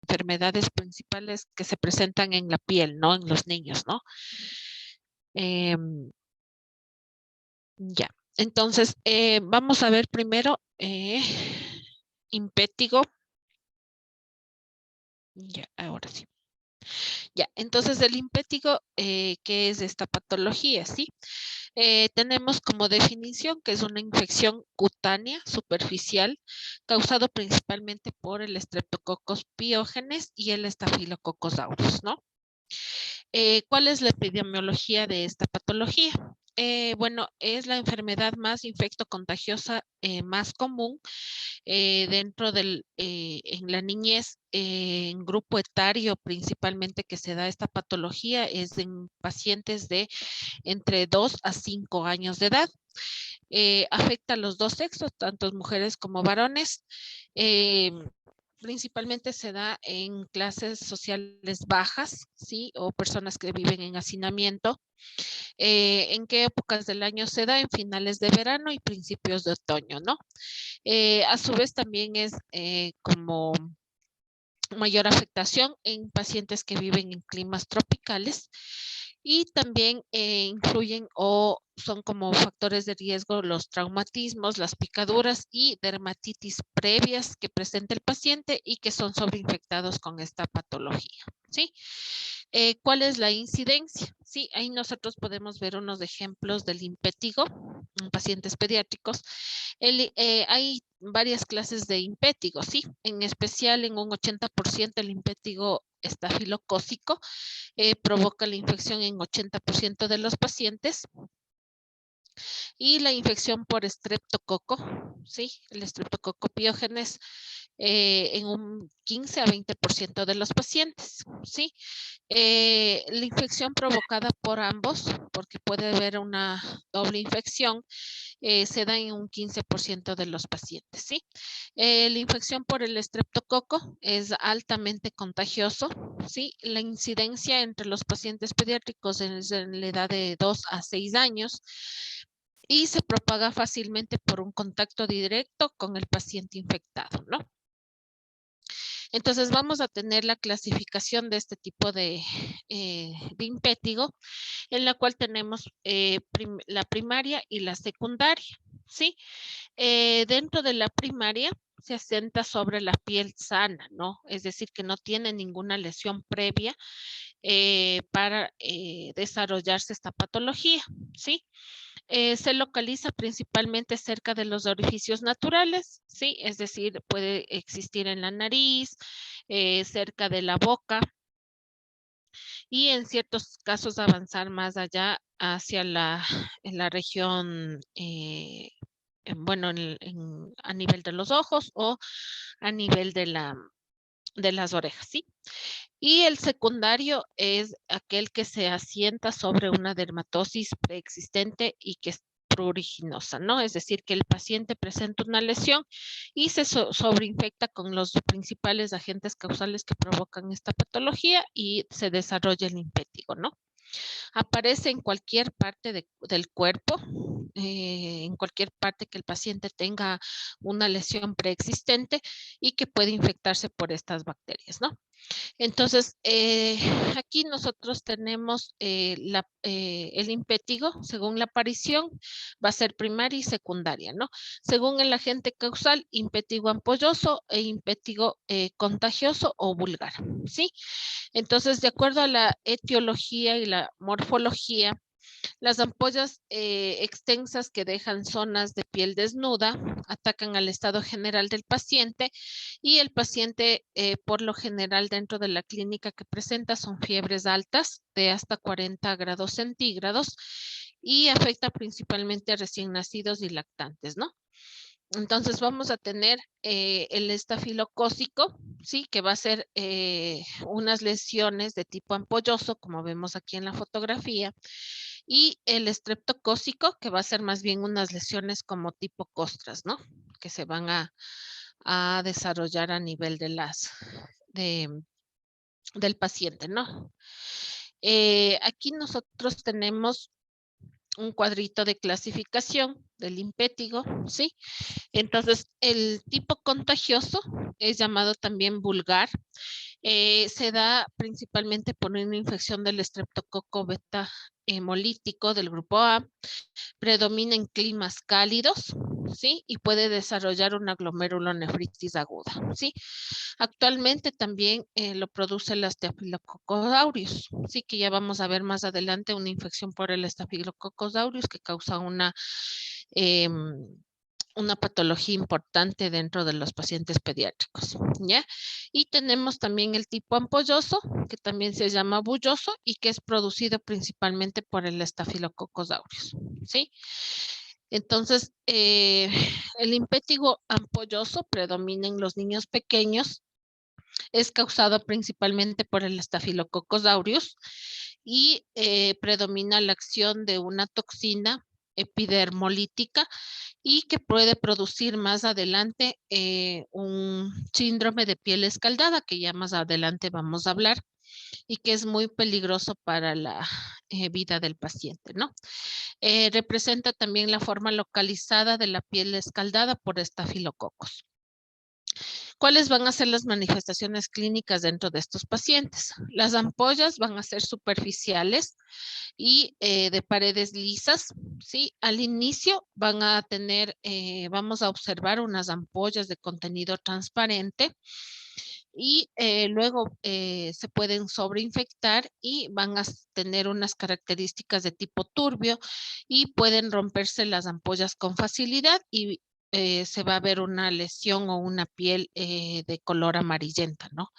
enfermedades principales que se presentan en la piel, ¿no? En los niños, ¿no? Ya. Entonces, vamos a ver primero impétigo. Ya, ahora sí. Ya, entonces el impétigo, ¿qué es esta patología? Sí, tenemos como definición que es una infección cutánea superficial causado principalmente por el Streptococcus pyogenes y el Staphylococcus aureus, ¿no? ¿Cuál es la epidemiología de esta patología? Bueno, es la enfermedad más infectocontagiosa más común en la niñez, en grupo etario principalmente que se da esta patología es en pacientes de entre 2 a 5 años de edad. Afecta a los dos sexos, tanto mujeres como varones. Eh, Principalmente se da en clases sociales bajas, ¿sí? O personas que viven en hacinamiento. ¿En qué épocas del año se da? En finales de verano y principios de otoño, ¿no? A su vez también es como mayor afectación en pacientes que viven en climas tropicales y también influyen o son como factores de riesgo los traumatismos, las picaduras y dermatitis previas que presenta el paciente y que son sobreinfectados con esta patología, ¿sí? ¿Cuál es la incidencia? Sí, ahí nosotros podemos ver unos ejemplos del impétigo en pacientes pediátricos. Hay varias clases de impétigo, sí, en especial en un 80% el impétigo estafilocócico provoca la infección en 80% de los pacientes y la infección por estreptococo, sí, el estreptococo piógenes en un 15 a 20% de los pacientes, ¿sí? La infección provocada por ambos, porque puede haber una doble infección, se da en un 15% de los pacientes, ¿sí? La infección por el estreptococo es altamente contagioso, ¿sí? La incidencia entre los pacientes pediátricos es en la edad de 2 a 6 años y se propaga fácilmente por un contacto directo con el paciente infectado, ¿no? Entonces vamos a tener la clasificación de este tipo de impétigo, en la cual tenemos la primaria y la secundaria, ¿sí? Dentro de la primaria se asienta sobre la piel sana, ¿no? Es decir, que no tiene ninguna lesión previa para desarrollarse esta patología, ¿sí? Se localiza principalmente cerca de los orificios naturales, ¿sí? Es decir, puede existir en la nariz, cerca de la boca y en ciertos casos avanzar más allá hacia en la región, bueno, a nivel de los ojos o a nivel de las orejas, ¿sí? Y el secundario es aquel que se asienta sobre una dermatosis preexistente y que es pruriginosa, ¿no? Es decir, que el paciente presenta una lesión y se sobreinfecta con los principales agentes causales que provocan esta patología y se desarrolla el impétigo, ¿no? Aparece en cualquier parte del cuerpo, en cualquier parte que el paciente tenga una lesión preexistente y que puede infectarse por estas bacterias, ¿no? Entonces, aquí nosotros tenemos el impétigo, según la aparición, va a ser primaria y secundaria, ¿no? Según el agente causal, impétigo ampolloso e impétigo contagioso o vulgar, ¿sí? Entonces, de acuerdo a la etiología y la morfología, las ampollas extensas que dejan zonas de piel desnuda atacan al estado general del paciente y el paciente por lo general dentro de la clínica que presenta son fiebres altas de hasta 40 grados centígrados y afecta principalmente a recién nacidos y lactantes, ¿no? Entonces vamos a tener el estafilocócico, ¿sí? Que va a ser unas lesiones de tipo ampolloso, como vemos aquí en la fotografía, y el estreptocócico, que va a ser más bien unas lesiones como tipo costras, ¿no? Que se van a desarrollar a nivel de, del paciente, ¿no? Aquí nosotros tenemos un cuadrito de clasificación del impétigo, ¿sí? Entonces, el tipo contagioso es llamado también vulgar Se da principalmente por una infección del estreptococo beta hemolítico del grupo A, predomina en climas cálidos, ¿sí? Y puede desarrollar una glomerulonefritis aguda, ¿sí? Actualmente también lo produce el Staphylococcus aureus, sí, que ya vamos a ver más adelante una infección por el Staphylococcus aureus que causa eh, una patología importante dentro de los pacientes pediátricos, ¿ya? Y tenemos también el tipo ampolloso, que también se llama bulloso y que es producido principalmente por el Staphylococcus aureus, ¿sí? Entonces, el impétigo ampolloso predomina en los niños pequeños, es causado principalmente por el Staphylococcus aureus y predomina la acción de una toxina epidermolítica y que puede producir más adelante un síndrome de piel escaldada, que ya más adelante vamos a hablar, y que es muy peligroso para la vida del paciente, ¿no? Representa también la forma localizada de la piel escaldada por estafilococos. ¿Cuáles van a ser las manifestaciones clínicas dentro de estos pacientes? Las ampollas van a ser superficiales y de paredes lisas, ¿sí? Al inicio van a tener, vamos a observar unas ampollas de contenido transparente y luego se pueden sobreinfectar y van a tener unas características de tipo turbio y pueden romperse las ampollas con facilidad y se va a ver una lesión o una piel de color amarillenta, ¿no?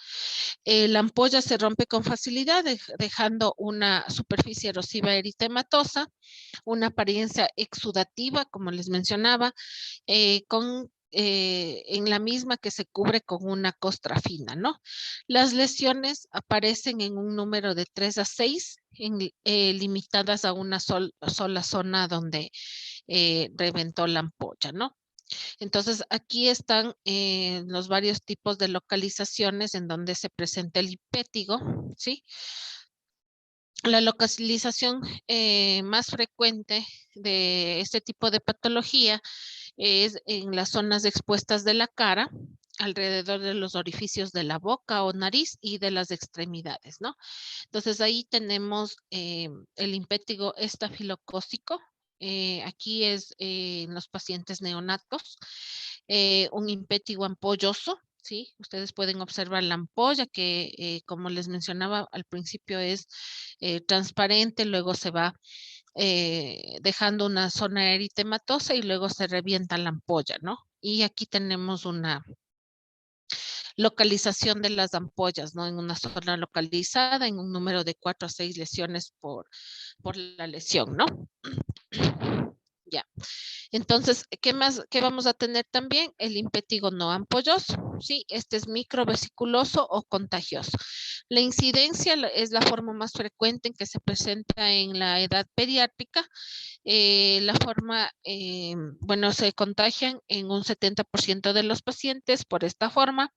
La ampolla se rompe con facilidad, dejando una superficie erosiva eritematosa, una apariencia exudativa, como les mencionaba, en la misma que se cubre con una costra fina, ¿no? Las lesiones aparecen en un número de 3 a 6, limitadas a una sola zona donde reventó la ampolla, ¿no? Entonces, aquí están los varios tipos de localizaciones en donde se presenta el impétigo, ¿sí? La localización más frecuente de este tipo de patología es en las zonas expuestas de la cara, alrededor de los orificios de la boca o nariz y de las extremidades, ¿no? Entonces ahí tenemos el impétigo estafilocócico. Aquí es en los pacientes neonatos, un impétigo ampolloso, ¿sí? Ustedes pueden observar la ampolla que, como les mencionaba al principio, es transparente, luego se va dejando una zona eritematosa y luego se revienta la ampolla, ¿no? Y aquí tenemos una localización de las ampollas, ¿no? En una zona localizada, en un número de 4 a 6 lesiones por la lesión, ¿no? Ya. Entonces, ¿qué más? ¿Qué vamos a tener también? El impétigo no ampolloso, ¿sí? Este es microvesiculoso o contagioso. La incidencia es la forma más frecuente en que se presenta en la edad pediátrica. La forma, bueno, se contagian en un 70% de los pacientes por esta forma.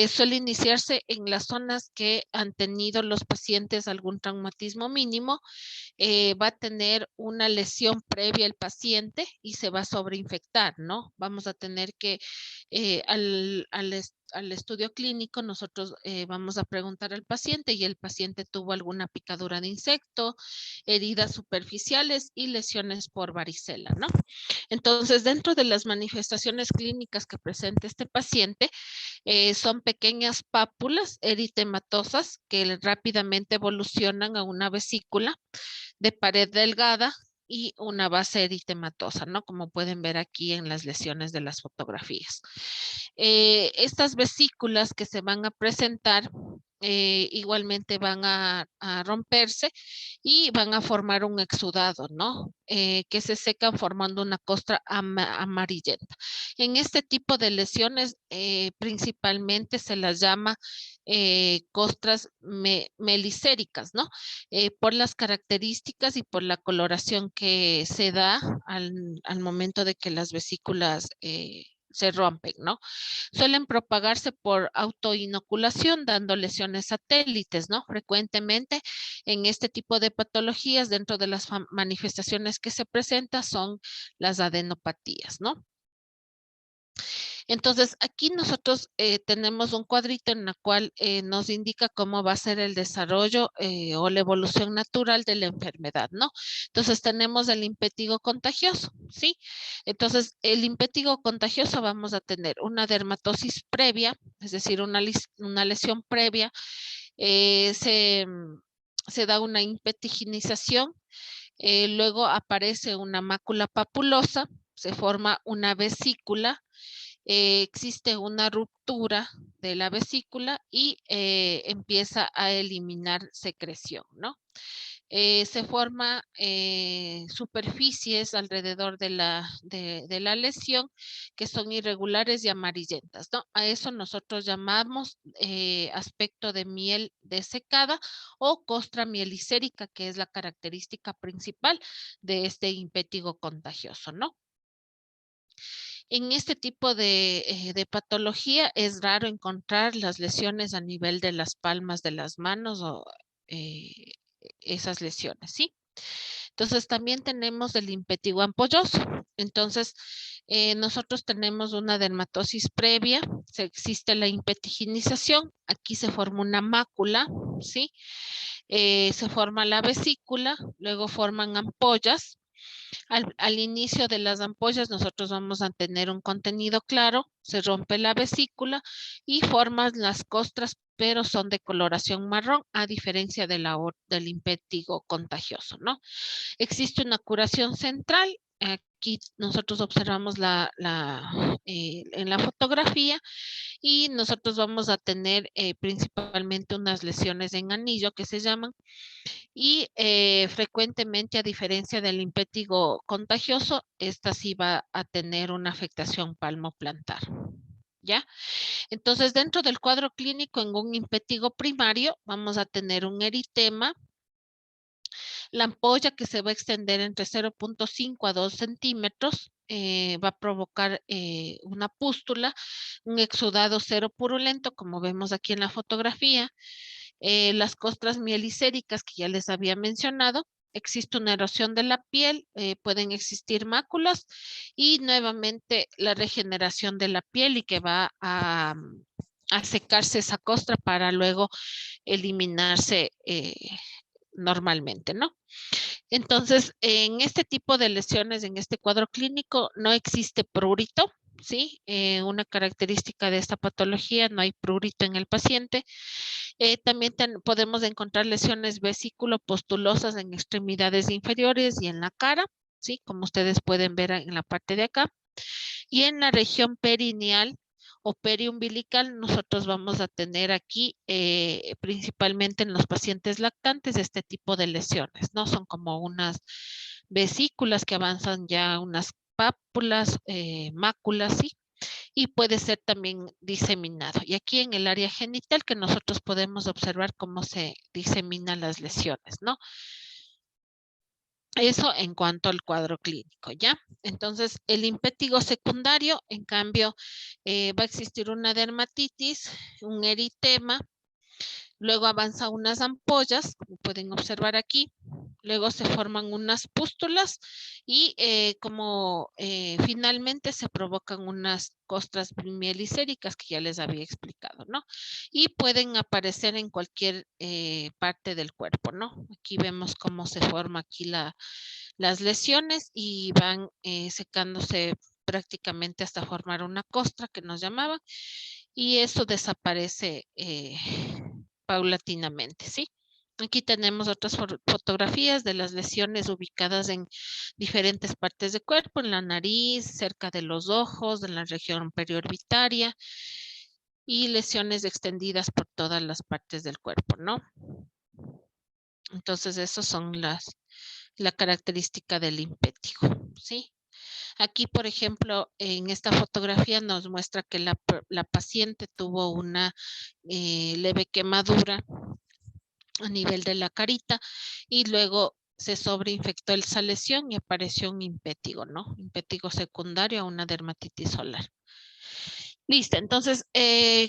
Suele iniciarse en las zonas que han tenido los pacientes algún traumatismo mínimo, va a tener una lesión previa el paciente y se va a sobreinfectar, ¿no? Vamos a tener que, al estudio clínico, nosotros vamos a preguntar al paciente y el paciente tuvo alguna picadura de insecto, heridas superficiales y lesiones por varicela, ¿no? Entonces, dentro de las manifestaciones clínicas que presenta este paciente, son pequeñas pápulas eritematosas que rápidamente evolucionan a una vesícula de pared delgada y una base eritematosa, ¿no? Como pueden ver aquí en las lesiones de las fotografías. Estas vesículas que se van a presentar igualmente van a romperse y van a formar un exudado, ¿no? Que se secan formando una costra amarillenta. En este tipo de lesiones principalmente se las llama costras melicéricas, ¿no? Por las características y por la coloración que se da al momento de que las vesículas se rompen, ¿no? Suelen propagarse por autoinoculación, dando lesiones satélites, ¿no? Frecuentemente en este tipo de patologías, dentro de las manifestaciones que se presentan son las adenopatías, ¿no? Entonces, aquí nosotros tenemos un cuadrito en el cual nos indica cómo va a ser el desarrollo o la evolución natural de la enfermedad, ¿no? Entonces, tenemos el impétigo contagioso, ¿sí? Entonces, el impétigo contagioso vamos a tener una dermatosis previa, es decir, una lesión previa, se da una impetiginización, luego aparece una mácula papulosa, se forma una vesícula, existe una ruptura de la vesícula y empieza a eliminar secreción, ¿no? Se forma superficies alrededor de la lesión que son irregulares y amarillentas, ¿no? A eso nosotros llamamos aspecto de miel desecada o costra mielicérica, que es la característica principal de este impétigo contagioso, ¿no? En este tipo de patología es raro encontrar las lesiones a nivel de las palmas de las manos o eh, esas lesiones, ¿sí? Entonces también tenemos el impétigo ampolloso. Entonces nosotros tenemos una dermatosis previa, existe la impetiginización, aquí se forma una mácula, ¿sí? Se forma la vesícula, luego forman ampollas. Al inicio de las ampollas nosotros vamos a tener un contenido claro, se rompe la vesícula y forman las costras, pero son de coloración marrón, a diferencia del impétigo contagioso, ¿no? Existe una curación central. Aquí nosotros observamos en la fotografía y nosotros vamos a tener principalmente unas lesiones en anillo que se llaman y frecuentemente, a diferencia del impétigo contagioso, esta sí va a tener una afectación palmoplantar. ¿Ya? Entonces, dentro del cuadro clínico en un impétigo primario, vamos a tener un eritema, la ampolla que se va a extender entre 0.5 a 2 centímetros, va a provocar una pústula, un exudado cero purulento, como vemos aquí en la fotografía, las costras mielicéricas que ya les había mencionado, existe una erosión de la piel, pueden existir máculas y nuevamente la regeneración de la piel y que va a secarse esa costra para luego eliminarse normalmente, ¿no? Entonces, en este tipo de lesiones, en este cuadro clínico, no existe prurito, ¿sí? Una característica de esta patología, no hay prurito en el paciente. También podemos encontrar lesiones vesículo-postulosas en extremidades inferiores y en la cara, ¿sí? Como ustedes pueden ver en la parte de acá. Y en la región perineal o periumbilical, nosotros vamos a tener aquí, principalmente en los pacientes lactantes, este tipo de lesiones, ¿no? Son como unas vesículas que avanzan ya unas pápulas, máculas, ¿sí? Y puede ser también diseminado. Y aquí en el área genital que nosotros podemos observar cómo se diseminan las lesiones, ¿no? Eso en cuanto al cuadro clínico, ¿ya? Entonces, el impétigo secundario, en cambio, va a existir una dermatitis, un eritema, luego avanza unas ampollas, como pueden observar aquí, luego se forman unas pústulas y como finalmente se provocan unas costras mielicéricas que ya les había explicado, ¿no? Y pueden aparecer en cualquier parte del cuerpo, ¿no? Aquí vemos cómo se forma aquí las lesiones y van secándose prácticamente hasta formar una costra que nos llamaban y eso desaparece paulatinamente, ¿sí? Aquí tenemos otras fotografías de las lesiones ubicadas en diferentes partes del cuerpo, en la nariz, cerca de los ojos, en la región periorbitaria y lesiones extendidas por todas las partes del cuerpo, ¿no? Entonces, esas son la característica del impétigo, ¿sí? Aquí, por ejemplo, en esta fotografía nos muestra que la paciente tuvo una leve quemadura a nivel de la carita y luego se sobreinfectó esa lesión y apareció un impétigo, ¿no? Impétigo secundario a una dermatitis solar. Listo, entonces,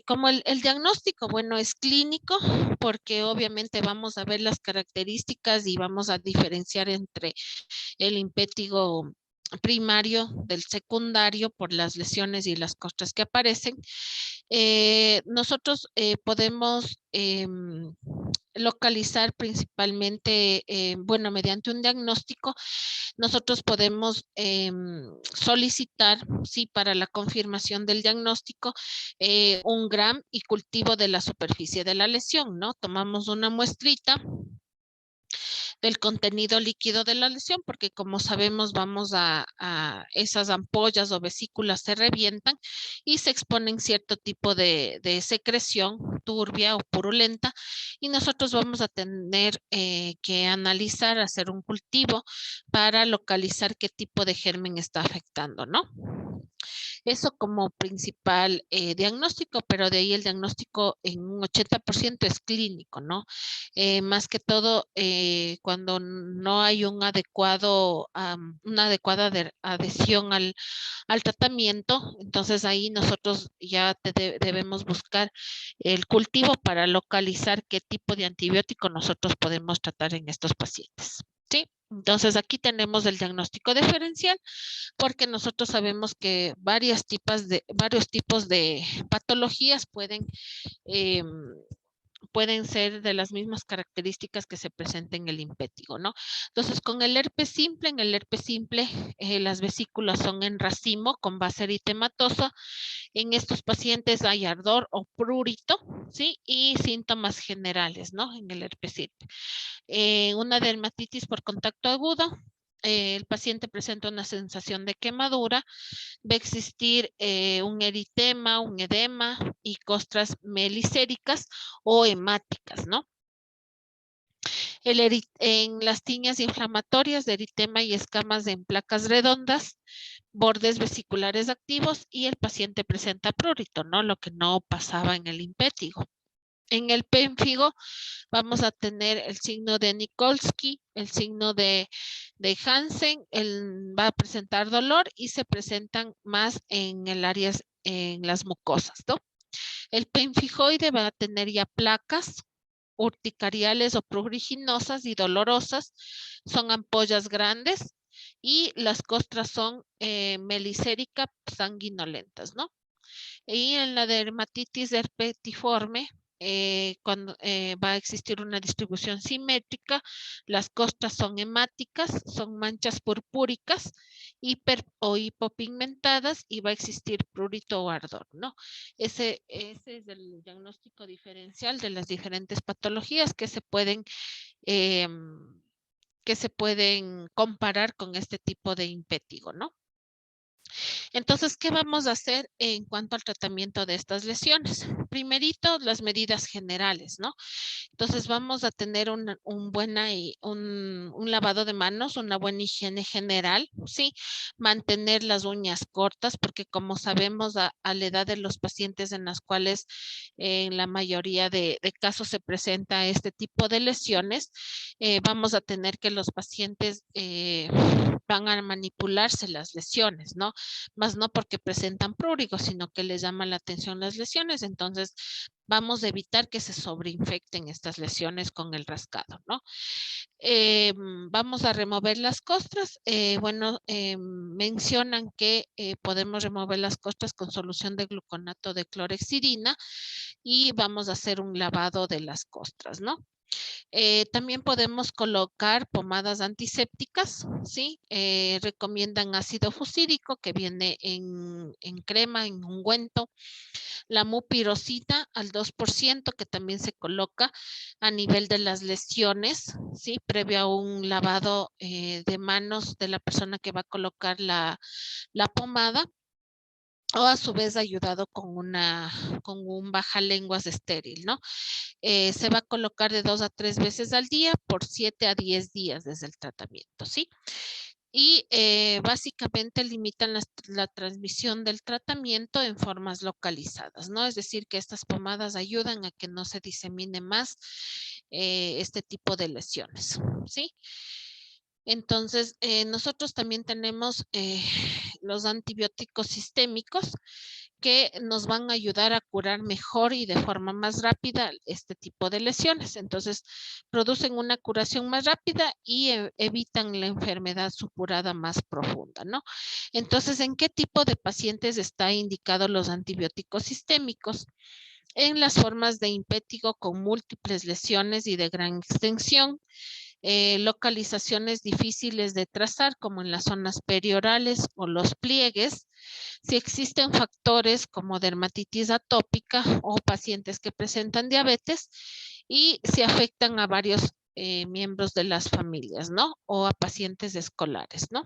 como el diagnóstico, bueno, es clínico, porque obviamente vamos a ver las características y vamos a diferenciar entre el impétigo primario del secundario por las lesiones y las costras que aparecen. Nosotros podemos localizar principalmente, bueno, mediante un diagnóstico, nosotros podemos solicitar, sí, para la confirmación del diagnóstico, un GRAM y cultivo de la superficie de la lesión, ¿no? Tomamos una muestrita del contenido líquido de la lesión, porque como sabemos, esas ampollas o vesículas se revientan y se exponen cierto tipo de secreción turbia o purulenta, y nosotros vamos a tener que analizar, hacer un cultivo para localizar qué tipo de germen está afectando, ¿no? Eso como principal diagnóstico, pero de ahí el diagnóstico en un 80% es clínico, ¿no? Más que todo cuando no hay un una adecuada adhesión al tratamiento, entonces ahí nosotros ya debemos buscar el cultivo para localizar qué tipo de antibiótico nosotros podemos tratar en estos pacientes. ¿Sí? Entonces aquí tenemos el diagnóstico diferencial porque nosotros sabemos que varios tipos de patologías eh, pueden ser de las mismas características que se presenten en el impétigo, ¿no? Entonces, con el herpes simple, en el herpes simple, las vesículas son en racimo con base eritematosa. En estos pacientes hay ardor o prurito, ¿sí? Y síntomas generales, ¿no? En el herpes simple. Una dermatitis por contacto agudo, el paciente presenta una sensación de quemadura, va a existir un eritema, un edema y costras melicéricas o hemáticas, ¿no? En las tiñas inflamatorias de eritema y escamas en placas redondas, bordes vesiculares activos y el paciente presenta prurito, ¿no? Lo que no pasaba en el impétigo. En el pénfigo vamos a tener el signo de Nikolsky, el signo de Hansen, va a presentar dolor y se presentan más en el área, en las mucosas, ¿no? El penfijoide va a tener ya placas urticariales o pruriginosas y dolorosas, son ampollas grandes y las costras son melicérica sanguinolentas, ¿no? Y en la dermatitis herpetiforme, cuando va a existir una distribución simétrica, las costras son hemáticas, son manchas purpúricas o hipopigmentadas y va a existir prurito o ardor, ¿no? Ese es el diagnóstico diferencial de las diferentes patologías eh, que se pueden comparar con este tipo de impétigo, ¿no? Entonces, ¿qué vamos a hacer en cuanto al tratamiento de estas lesiones? Primerito, las medidas generales, ¿no? Entonces, vamos a tener un lavado de manos, una buena higiene general, ¿sí? Mantener las uñas cortas, porque como sabemos, a la edad de los pacientes en las cuales en la mayoría de casos se presenta este tipo de lesiones, vamos a tener que los pacientes van a manipularse las lesiones, ¿no? Más no porque presentan prurigo, sino que les llama la atención las lesiones. Entonces, vamos a evitar que se sobreinfecten estas lesiones con el rascado, ¿no? Vamos a remover las costras. Mencionan que podemos remover las costras con solución de gluconato de clorhexidina y vamos a hacer un lavado de las costras, ¿no? También podemos colocar pomadas antisépticas, ¿sí? Recomiendan ácido fusídico que viene en crema, en ungüento. La mupirocita al 2% que también se coloca a nivel de las lesiones, ¿sí? Previo a un lavado de manos de la persona que va a colocar la pomada o a su vez ayudado con un bajalenguas estéril, ¿no? Se va a colocar de 2 a 3 veces al día por 7 a 10 días desde el tratamiento, ¿sí? Y básicamente limitan la transmisión del tratamiento en formas localizadas, ¿no? Es decir, que estas pomadas ayudan a que no se disemine más este tipo de lesiones, ¿sí? Entonces, nosotros también tenemos los antibióticos sistémicos que nos van a ayudar a curar mejor y de forma más rápida este tipo de lesiones. Entonces, producen una curación más rápida y evitan la enfermedad supurada más profunda, ¿no? Entonces, ¿en qué tipo de pacientes está indicado los antibióticos sistémicos? En las formas de impétigo con múltiples lesiones y de gran extensión, localizaciones difíciles de trazar, como en las zonas periorales o los pliegues, si existen factores como dermatitis atópica o pacientes que presentan diabetes y si afectan a varios miembros de las familias, ¿no? O a pacientes escolares, ¿no?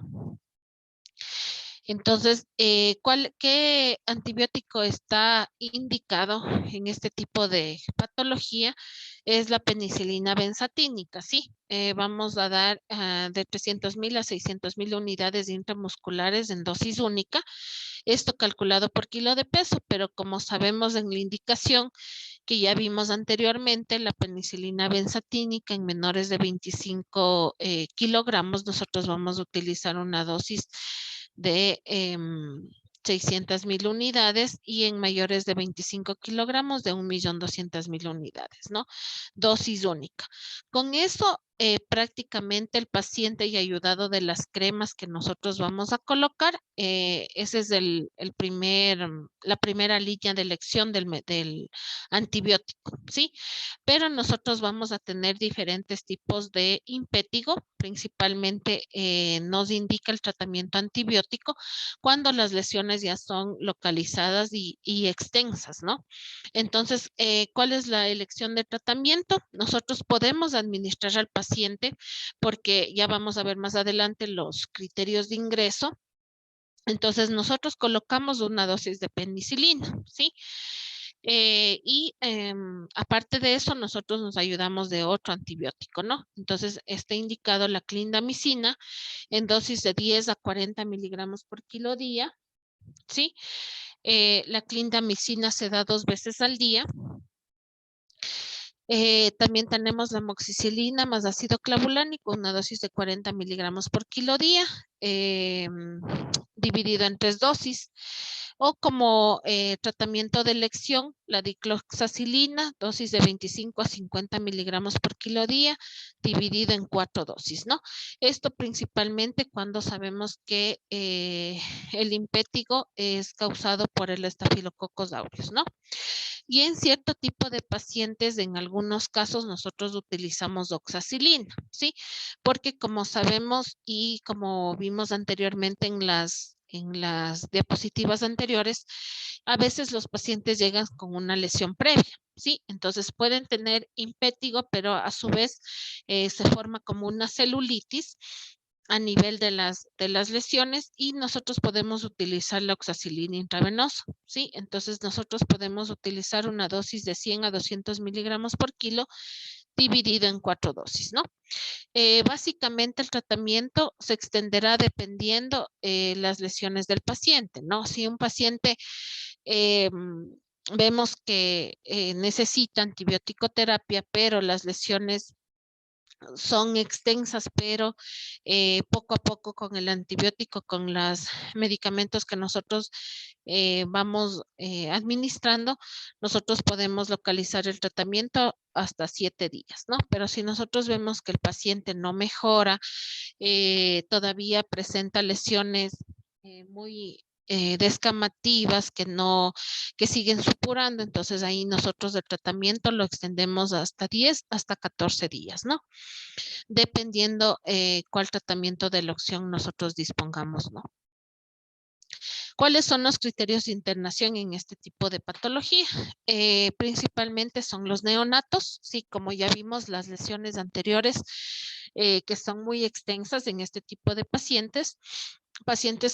Entonces, ¿qué antibiótico está indicado en este tipo de patología? Es la penicilina benzatínica, ¿sí? Vamos a dar de 300.000 a 600.000 unidades intramusculares en dosis única, esto calculado por kilo de peso, pero como sabemos en la indicación que ya vimos anteriormente, la penicilina benzatínica en menores de 25 kilogramos, nosotros vamos a utilizar una dosis de 600.000 unidades y en mayores de 25 kilogramos de 1.200.000 unidades, ¿no? Dosis única. Con eso, prácticamente el paciente y ayudado de las cremas que nosotros vamos a colocar, ese es la primera línea de elección del antibiótico, ¿sí? Pero nosotros vamos a tener diferentes tipos de impétigo, principalmente nos indica el tratamiento antibiótico cuando las lesiones ya son localizadas y extensas, ¿no? Entonces, ¿cuál es la elección de tratamiento? Nosotros podemos administrar al paciente porque ya vamos a ver más adelante los criterios de ingreso. Entonces, nosotros colocamos una dosis de penicilina, ¿sí? Aparte de eso, nosotros nos ayudamos de otro antibiótico, ¿no? Entonces, está indicado la clindamicina en dosis de 10 a 40 miligramos por kilo día, ¿sí? La clindamicina se da 2 veces al día. También tenemos la amoxicilina más ácido clavulánico, una dosis de 40 miligramos por kilo día, dividido en 3 dosis. O como tratamiento de elección, la dicloxacilina, dosis de 25 a 50 miligramos por kilo día, dividido en 4 dosis, ¿no? Esto principalmente cuando sabemos que el impétigo es causado por el Staphylococcus aureus, ¿no? Y en cierto tipo de pacientes, en algunos casos, nosotros utilizamos doxacilina, ¿sí? Porque como sabemos y como vimos anteriormente en las diapositivas anteriores, a veces los pacientes llegan con una lesión previa, ¿sí? Entonces pueden tener impétigo, pero a su vez se forma como una celulitis a nivel de las lesiones y nosotros podemos utilizar la oxacilina intravenosa, ¿sí? Entonces nosotros podemos utilizar una dosis de 100 a 200 miligramos por kilo dividido en 4 dosis, ¿no? Básicamente el tratamiento se extenderá dependiendo las lesiones del paciente, ¿no? Si un paciente eh, vemos que necesita antibiótico terapia, pero las lesiones son extensas, pero poco a poco con el antibiótico, con los medicamentos que nosotros vamos administrando, nosotros podemos localizar el tratamiento hasta 7 días, ¿no? Pero si nosotros vemos que el paciente no mejora, todavía presenta lesiones muy descamativas que siguen supurando, entonces ahí nosotros el tratamiento lo extendemos hasta 10, hasta 14 días, ¿no? Dependiendo cuál tratamiento de la opción nosotros dispongamos, ¿no? ¿Cuáles son los criterios de internación en este tipo de patología? Principalmente son los neonatos, sí, como ya vimos las lesiones anteriores que son muy extensas en este tipo de pacientes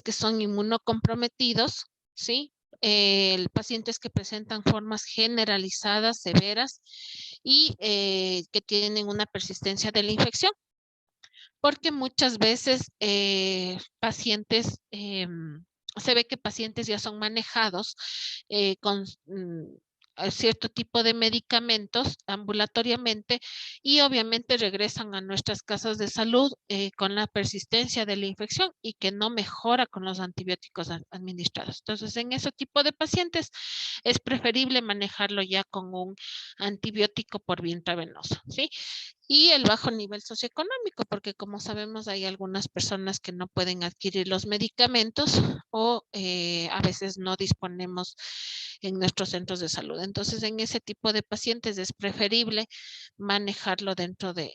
que son inmunocomprometidos, sí, pacientes que presentan formas generalizadas, severas y que tienen una persistencia de la infección, porque muchas veces pacientes, se ve que pacientes ya son manejados con cierto tipo de medicamentos ambulatoriamente y obviamente regresan a nuestras casas de salud con la persistencia de la infección y que no mejora con los antibióticos administrados. Entonces, en ese tipo de pacientes es preferible manejarlo ya con un antibiótico por vía intravenosa, ¿sí? Y el bajo nivel socioeconómico, porque como sabemos hay algunas personas que no pueden adquirir los medicamentos o a veces no disponemos en nuestros centros de salud. Entonces, en ese tipo de pacientes es preferible manejarlo dentro de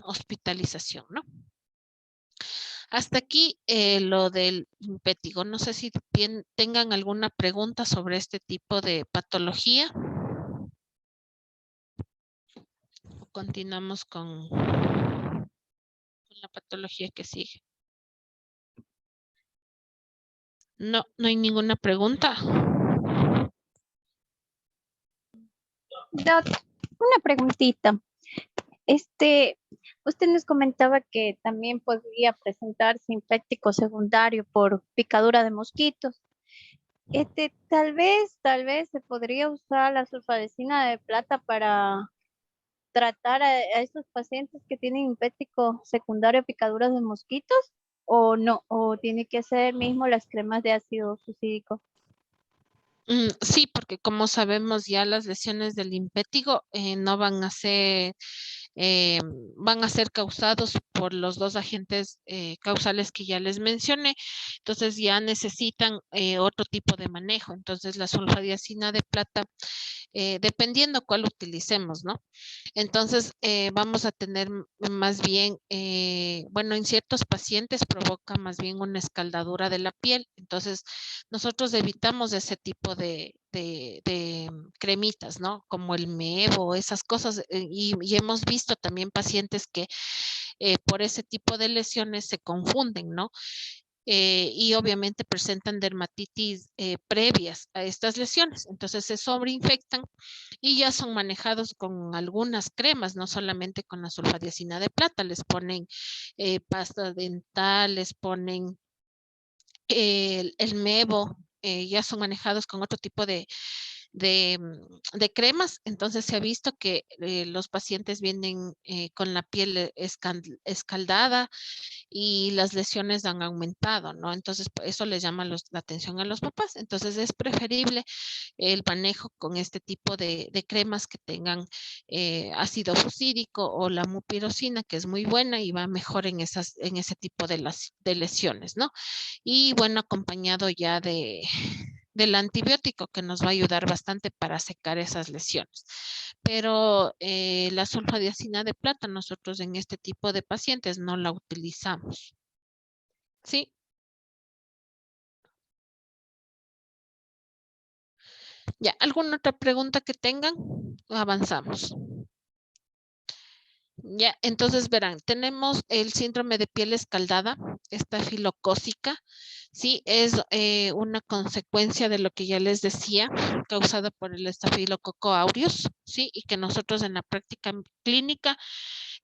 hospitalización, ¿no? Hasta aquí lo del impétigo. No sé si tengan alguna pregunta sobre este tipo de patología. Continuamos con la patología que sigue. No, no hay ninguna pregunta. Doc, una preguntita. Usted nos comentaba que también podría presentarse infectico secundario por picadura de mosquitos. Tal vez se podría usar la sulfadecina de plata para tratar a estos pacientes que tienen infectico secundario picaduras de mosquitos, o no, o tiene que ser mismo las cremas de ácido sucídico. Sí, porque como sabemos ya las lesiones del impétigo no van a ser, eh, van a ser causados por los dos agentes causales que ya les mencioné. Entonces ya necesitan otro tipo de manejo. Entonces la sulfadiazina de plata, dependiendo cuál utilicemos, ¿no? Entonces, vamos a tener más bien, bueno, en ciertos pacientes provoca más bien una escaldadura de la piel. Entonces, nosotros evitamos ese tipo de cremitas, ¿no? Como el mevo, esas cosas. Y hemos visto también pacientes que por ese tipo de lesiones se confunden, ¿no? Y obviamente presentan dermatitis previas a estas lesiones. Entonces se sobreinfectan y ya son manejados con algunas cremas, no solamente con la sulfadiazina de plata, les ponen pasta dental, les ponen el mevo, ya son manejados con otro tipo de cremas. Entonces se ha visto que los pacientes vienen con la piel escaldada y las lesiones han aumentado, ¿no? Entonces, eso les llama la atención a los papás. Entonces, es preferible el manejo con este tipo de cremas que tengan ácido fucídico o la mupirocina, que es muy buena y va mejor en ese tipo de lesiones, ¿no? Y bueno, acompañado ya del antibiótico que nos va a ayudar bastante para secar esas lesiones. Pero la sulfadiazina de plata, nosotros en este tipo de pacientes no la utilizamos. ¿Sí? Ya, ¿alguna otra pregunta que tengan? Avanzamos. Ya, entonces verán, tenemos el síndrome de piel escaldada, estafilocócica, sí, es una consecuencia de lo que ya les decía, causada por el estafilococo aureus, sí, y que nosotros en la práctica clínica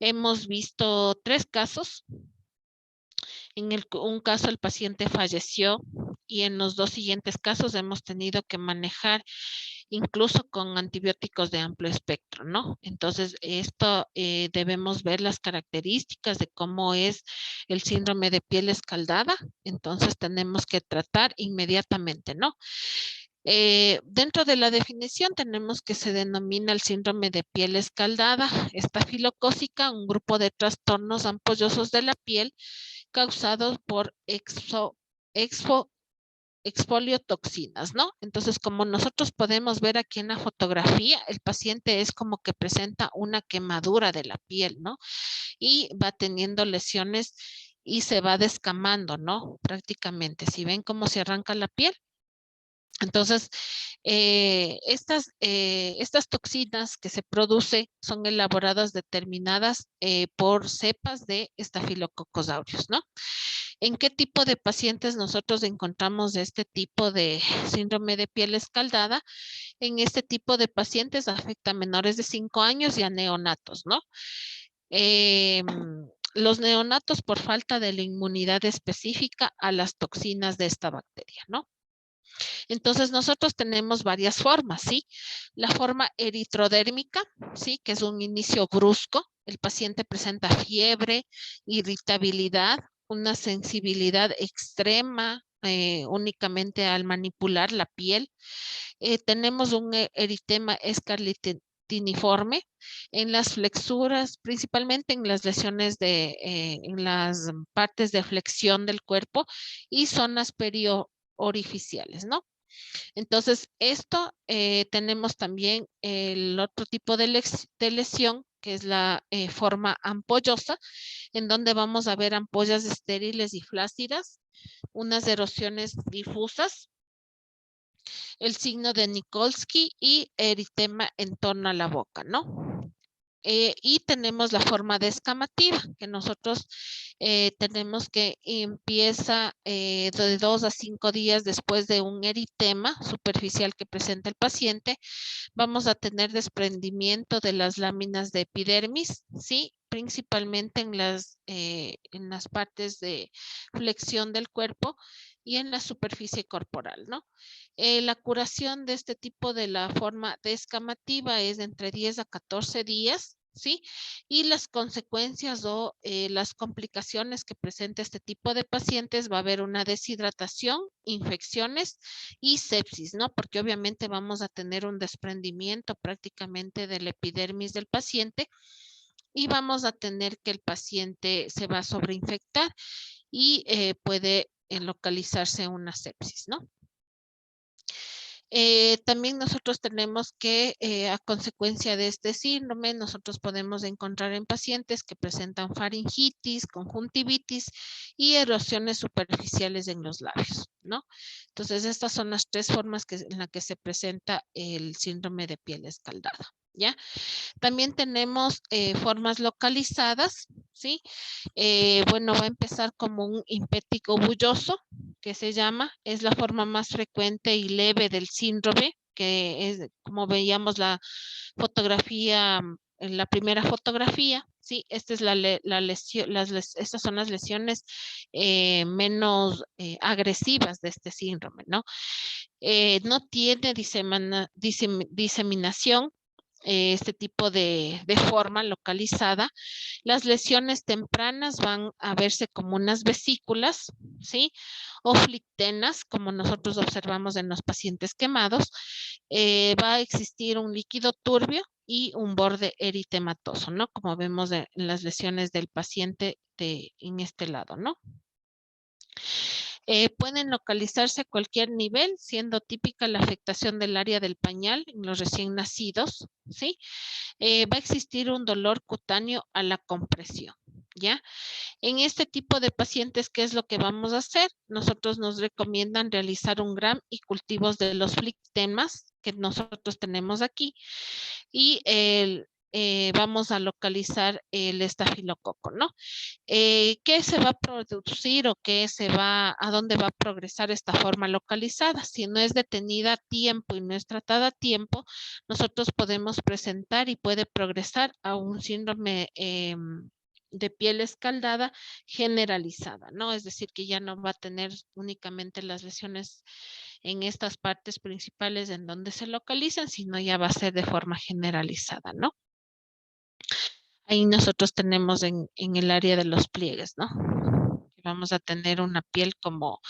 hemos visto 3 casos. En un caso el paciente falleció y en los 2 siguientes casos hemos tenido que manejar incluso con antibióticos de amplio espectro, ¿no? Entonces, esto debemos ver las características de cómo es el síndrome de piel escaldada. Entonces, tenemos que tratar inmediatamente, ¿no? Dentro de la definición tenemos que se denomina el síndrome de piel escaldada, estafilocócica, un grupo de trastornos ampollosos de la piel causados por exfoliotoxinas, ¿no? Entonces, como nosotros podemos ver aquí en la fotografía, el paciente es como que presenta una quemadura de la piel, ¿no? Y va teniendo lesiones y se va descamando, ¿no? Prácticamente. Si ven cómo se arranca la piel. Entonces, estas toxinas que se producen son elaboradas determinadas por cepas de estafilococos aureus, ¿no? ¿En qué tipo de pacientes nosotros encontramos este tipo de síndrome de piel escaldada? En este tipo de pacientes afecta a menores de 5 años y a neonatos, ¿no? Em, los neonatos por falta de la inmunidad específica a las toxinas de esta bacteria, ¿no? Entonces, nosotros tenemos varias formas, ¿sí? La forma eritrodérmica, ¿sí? Que es un inicio brusco. El paciente presenta fiebre, irritabilidad, una sensibilidad extrema únicamente al manipular la piel. Tenemos un eritema escarlatiniforme en las flexuras, principalmente en las lesiones en las partes de flexión del cuerpo y zonas periorificiales, ¿no? Entonces, esto tenemos también el otro tipo de lesión, que es la forma ampollosa, en donde vamos a ver ampollas estériles y flácidas, unas erosiones difusas, el signo de Nikolsky y eritema en torno a la boca, ¿no? Y tenemos la forma descamativa, que nosotros tenemos que empieza de 2 a 5 días después de un eritema superficial que presenta el paciente. Vamos a tener desprendimiento de las láminas de epidermis, ¿sí? Principalmente en las partes de flexión del cuerpo y en la superficie corporal, ¿no? La curación de este tipo de la forma descamativa es de entre 10 a 14 días, ¿sí? Y las consecuencias o las complicaciones que presenta este tipo de pacientes va a haber una deshidratación, infecciones y sepsis, ¿no? Porque obviamente vamos a tener un desprendimiento prácticamente del epidermis del paciente y vamos a tener que el paciente se va a sobreinfectar y puede localizarse una sepsis, ¿no? También nosotros tenemos que, a consecuencia de este síndrome, nosotros podemos encontrar en pacientes que presentan faringitis, conjuntivitis y erosiones superficiales en los labios, ¿no? Entonces, estas son las 3 formas en las que se presenta el síndrome de piel escaldada, ¿ya? También tenemos formas localizadas, ¿sí? Bueno, va a empezar como un impético bulloso, que se llama, es la forma más frecuente y leve del síndrome, que es como veíamos la fotografía, en la primera fotografía, ¿sí? Esta es la lesión, estas son las lesiones menos agresivas de este síndrome, ¿no? No tiene diseminación, este tipo de forma localizada. Las lesiones tempranas van a verse como unas vesículas, ¿sí? O flictenas, como nosotros observamos en los pacientes quemados. Va a existir un líquido turbio y un borde eritematoso, ¿no? Como vemos en las lesiones del paciente en este lado, ¿no? Pueden localizarse a cualquier nivel, siendo típica la afectación del área del pañal en los recién nacidos, ¿sí? Va a existir un dolor cutáneo a la compresión, ¿ya? En este tipo de pacientes, ¿qué es lo que vamos a hacer? Nosotros nos recomiendan realizar un gram y cultivos de los flictemas que nosotros tenemos aquí y vamos a localizar el estafilococo, ¿no? ¿Qué se va a producir o a dónde va a progresar esta forma localizada? Si no es detenida a tiempo y no es tratada a tiempo, nosotros podemos presentar y puede progresar a un síndrome de piel escaldada generalizada, ¿no? Es decir, que ya no va a tener únicamente las lesiones en estas partes principales en donde se localizan, sino ya va a ser de forma generalizada, ¿no? Ahí nosotros tenemos en el área de los pliegues, ¿no? Vamos a tener una piel como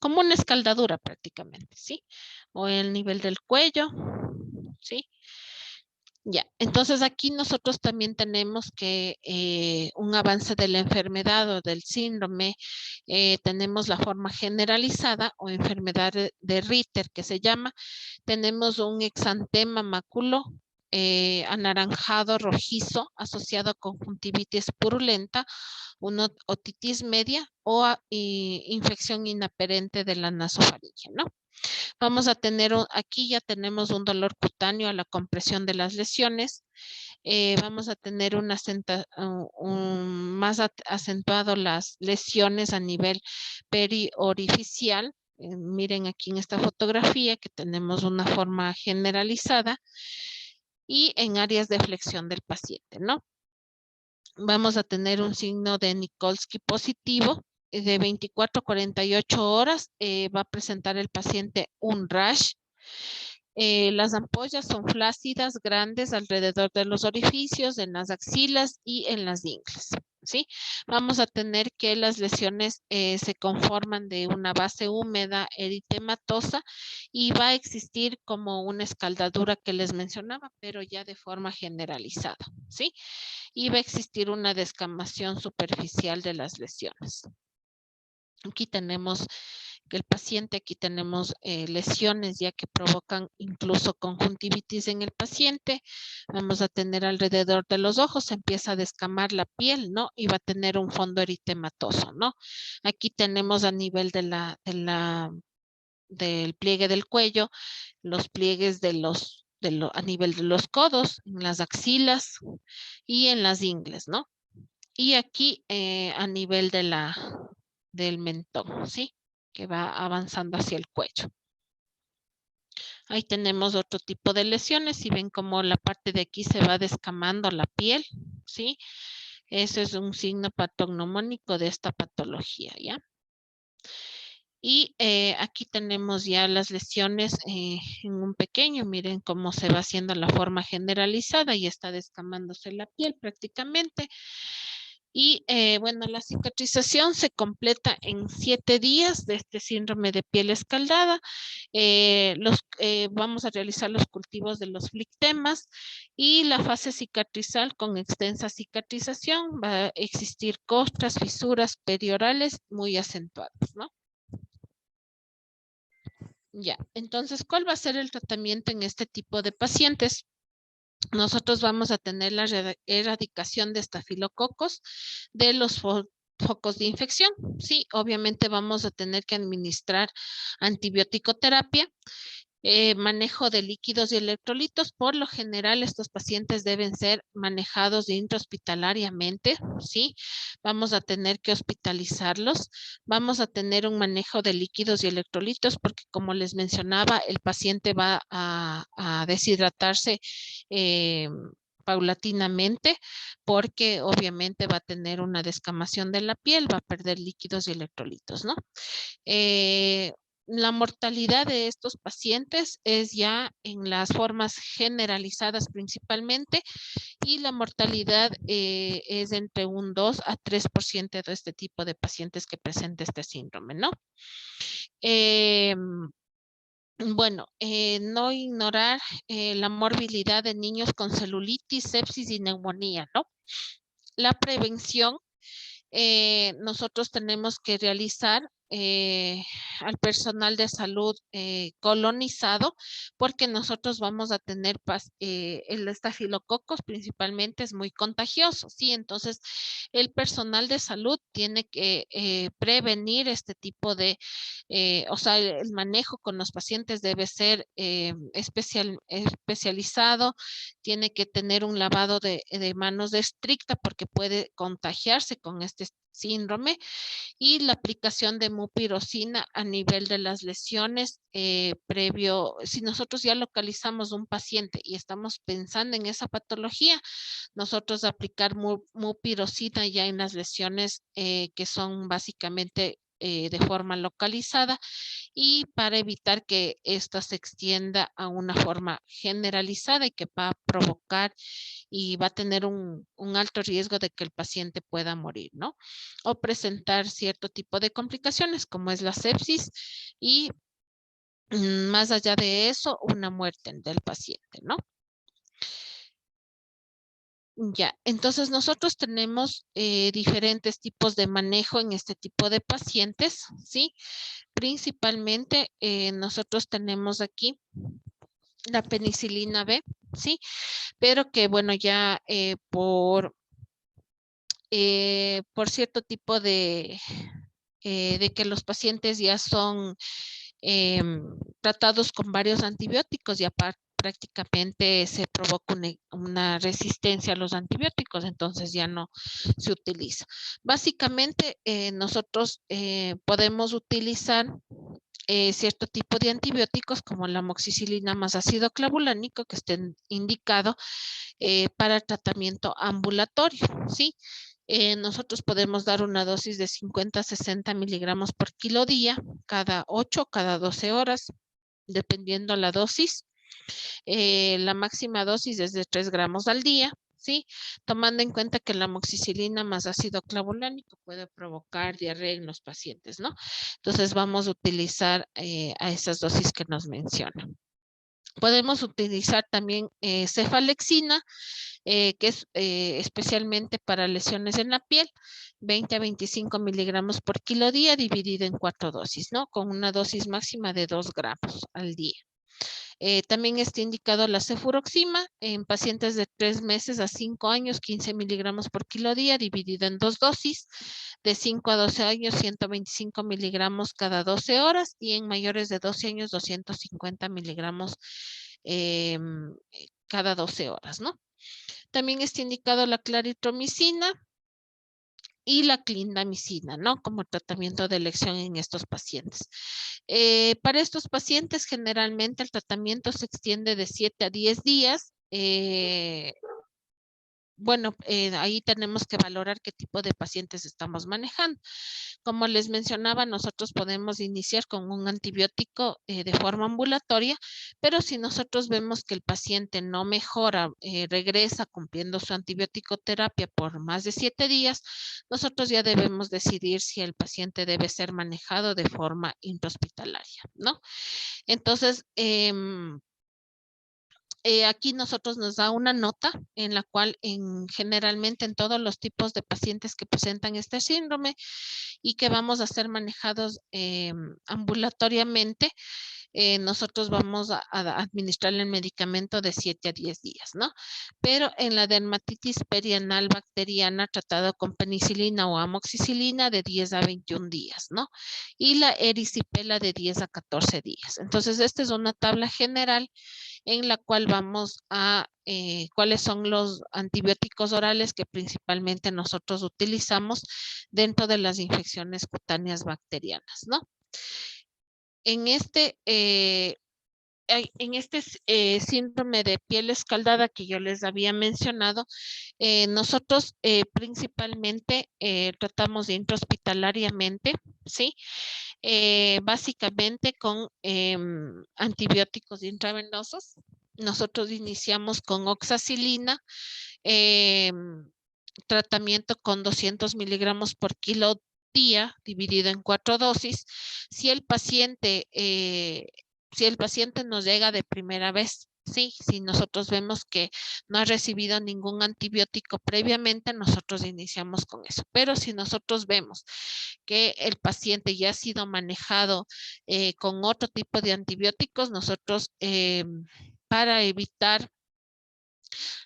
una escaldadura prácticamente, ¿sí? O el nivel del cuello, ¿sí? Ya, entonces aquí nosotros también tenemos que un avance de la enfermedad o del síndrome, tenemos la forma generalizada o enfermedad de Ritter que se llama, tenemos un exantema maculo anaranjado rojizo asociado a conjuntivitis purulenta, una otitis media o infección inaperente de la nasofaringe, ¿no? Vamos a tener, aquí ya tenemos un dolor cutáneo a la compresión de las lesiones. Vamos a tener más acentuado las lesiones a nivel periorificial. Miren aquí en esta fotografía que tenemos una forma generalizada y en áreas de flexión del paciente, ¿no? Vamos a tener un signo de Nikolsky positivo, de 24 a 48 horas va a presentar el paciente un rash. Las ampollas son flácidas, grandes alrededor de los orificios, en las axilas y en las ingles. ¿Sí? Vamos a tener que las lesiones se conforman de una base húmeda eritematosa y va a existir como una escaldadura que les mencionaba, pero ya de forma generalizada. ¿Sí? Y va a existir una descamación superficial de las lesiones. Aquí tenemos que el paciente, aquí tenemos lesiones ya que provocan incluso conjuntivitis en el paciente. Vamos a tener alrededor de los ojos, se empieza a descamar la piel, ¿no? Y va a tener un fondo eritematoso, ¿no? Aquí tenemos a nivel del pliegue del cuello, los pliegues a nivel de los codos, en las axilas y en las ingles, ¿no? Y aquí a nivel del mentón, ¿sí? Que va avanzando hacia el cuello. Ahí tenemos otro tipo de lesiones. Si ven como la parte de aquí se va descamando la piel, ¿sí? Ese es un signo patognomónico de esta patología, ¿ya? Y aquí tenemos ya las lesiones en un pequeño. Miren cómo se va haciendo la forma generalizada y está descamándose la piel prácticamente. Y bueno, la cicatrización se completa en 7 días de este síndrome de piel escaldada. Vamos a realizar los cultivos de los flictemas y la fase cicatrizal con extensa cicatrización. Va a existir costras, fisuras periorales muy acentuadas, ¿no? Ya, entonces, ¿cuál va a ser el tratamiento en este tipo de pacientes? Nosotros vamos a tener la erradicación de estafilococos de los focos de infección. Sí, obviamente vamos a tener que administrar antibiótico terapia. Manejo de líquidos y electrolitos. Por lo general, estos pacientes deben ser manejados intrahospitalariamente, ¿sí? Vamos a tener que hospitalizarlos. Vamos a tener un manejo de líquidos y electrolitos porque, como les mencionaba, el paciente va a deshidratarse paulatinamente porque obviamente va a tener una descamación de la piel, va a perder líquidos y electrolitos, ¿no? La mortalidad de estos pacientes es ya en las formas generalizadas principalmente y la mortalidad es entre un 2 a 3% de este tipo de pacientes que presenta este síndrome, ¿no? Bueno, no ignorar la morbilidad de niños con celulitis, sepsis y neumonía, ¿no? La prevención nosotros tenemos que realizar al personal de salud colonizado porque nosotros vamos a tener el estafilococos principalmente es muy contagioso, ¿sí? Entonces el personal de salud tiene que prevenir este tipo de, o sea, el manejo con los pacientes debe ser especializado, tiene que tener un lavado de manos estricta porque puede contagiarse con este síndrome y la aplicación de mupirocina a nivel de las lesiones previo, si nosotros ya localizamos un paciente y estamos pensando en esa patología, nosotros aplicar mupirocina ya en las lesiones que son básicamente de forma localizada y para evitar que esta se extienda a una forma generalizada y que va a provocar y va a tener un alto riesgo de que el paciente pueda morir, ¿no? O presentar cierto tipo de complicaciones como es la sepsis y más allá de eso, una muerte del paciente, ¿no? Ya, entonces nosotros tenemos diferentes tipos de manejo en este tipo de pacientes, ¿sí? Principalmente nosotros tenemos aquí la penicilina B, ¿sí? Pero que bueno, ya por cierto tipo de que los pacientes ya son tratados con varios antibióticos y aparte prácticamente se provoca una resistencia a los antibióticos, entonces ya no se utiliza. Básicamente, nosotros podemos utilizar cierto tipo de antibióticos como la amoxicilina más ácido clavulánico que estén indicado para tratamiento ambulatorio, ¿sí? Nosotros podemos dar una dosis de 50 a 60 miligramos por kilo día, cada 8, cada 12 horas, dependiendo la dosis. La máxima dosis es de 3 gramos al día, ¿sí? Tomando en cuenta que la amoxicilina más ácido clavulánico puede provocar diarrea en los pacientes, ¿no? Entonces vamos a utilizar a esas dosis que nos mencionan. Podemos utilizar también cefalexina, que es especialmente para lesiones en la piel, 20 a 25 miligramos por kilo día, dividido en 4 dosis, ¿no? Con una dosis máxima de 2 gramos al día. También está indicado la cefuroxima en pacientes de 3 meses a 5 años, 15 miligramos por kilo día, dividido en 2 dosis, de 5 a 12 años, 125 miligramos cada 12 horas, y en mayores de 12 años, 250 miligramos eh, cada 12 horas, ¿no? También está indicado la claritromicina y la clindamicina, ¿no? Como tratamiento de elección en estos pacientes. Para estos pacientes, generalmente el tratamiento se extiende de 7 a 10 días. Bueno, ahí tenemos que valorar qué tipo de pacientes estamos manejando. Como les mencionaba, nosotros podemos iniciar con un antibiótico de forma ambulatoria, pero si nosotros vemos que el paciente no mejora, regresa cumpliendo su antibiótico terapia por más de 7 días, nosotros ya debemos decidir si el paciente debe ser manejado de forma intrahospitalaria, ¿no? Entonces, aquí nosotros nos da una nota en la cual generalmente en todos los tipos de pacientes que presentan este síndrome y que vamos a ser manejados ambulatoriamente, nosotros vamos a administrarle el medicamento de 7 a 10 días, ¿no? Pero en la dermatitis perianal bacteriana tratado con penicilina o amoxicilina de 10 a 21 días, ¿no? Y la erisipela de 10 a 14 días. Entonces, esta es una tabla general en la cual vamos a cuáles son los antibióticos orales que principalmente nosotros utilizamos dentro de las infecciones cutáneas bacterianas, ¿no? En este, síndrome de piel escaldada que yo les había mencionado, nosotros principalmente tratamos de intrahospitalariamente, ¿sí? Básicamente con antibióticos intravenosos. Nosotros iniciamos con oxacilina, tratamiento con 200 miligramos por kilo día, dividido en 4 dosis. Si el paciente, si el paciente nos llega de primera vez, sí, si nosotros vemos que no ha recibido ningún antibiótico previamente, nosotros iniciamos con eso. Pero si nosotros vemos que el paciente ya ha sido manejado con otro tipo de antibióticos, nosotros para evitar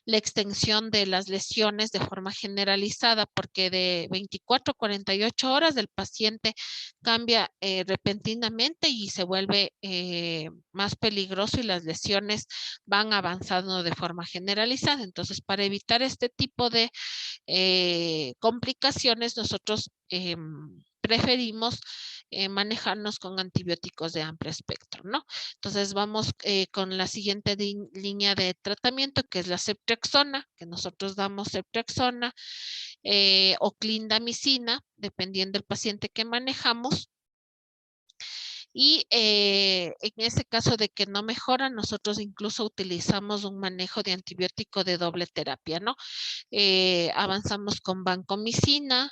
la extensión de las lesiones de forma generalizada, porque de 24 a 48 horas el paciente cambia repentinamente y se vuelve más peligroso y las lesiones van avanzando de forma generalizada. Entonces, para evitar este tipo de complicaciones, nosotros preferimos manejarnos con antibióticos de amplio espectro, ¿no? Entonces vamos con la siguiente línea de tratamiento, que es la ceftriaxona, que nosotros damos ceftriaxona o clindamicina, dependiendo del paciente que manejamos. Y en ese caso de que no mejora, nosotros incluso utilizamos un manejo de antibiótico de doble terapia, ¿no? Avanzamos con vancomicina,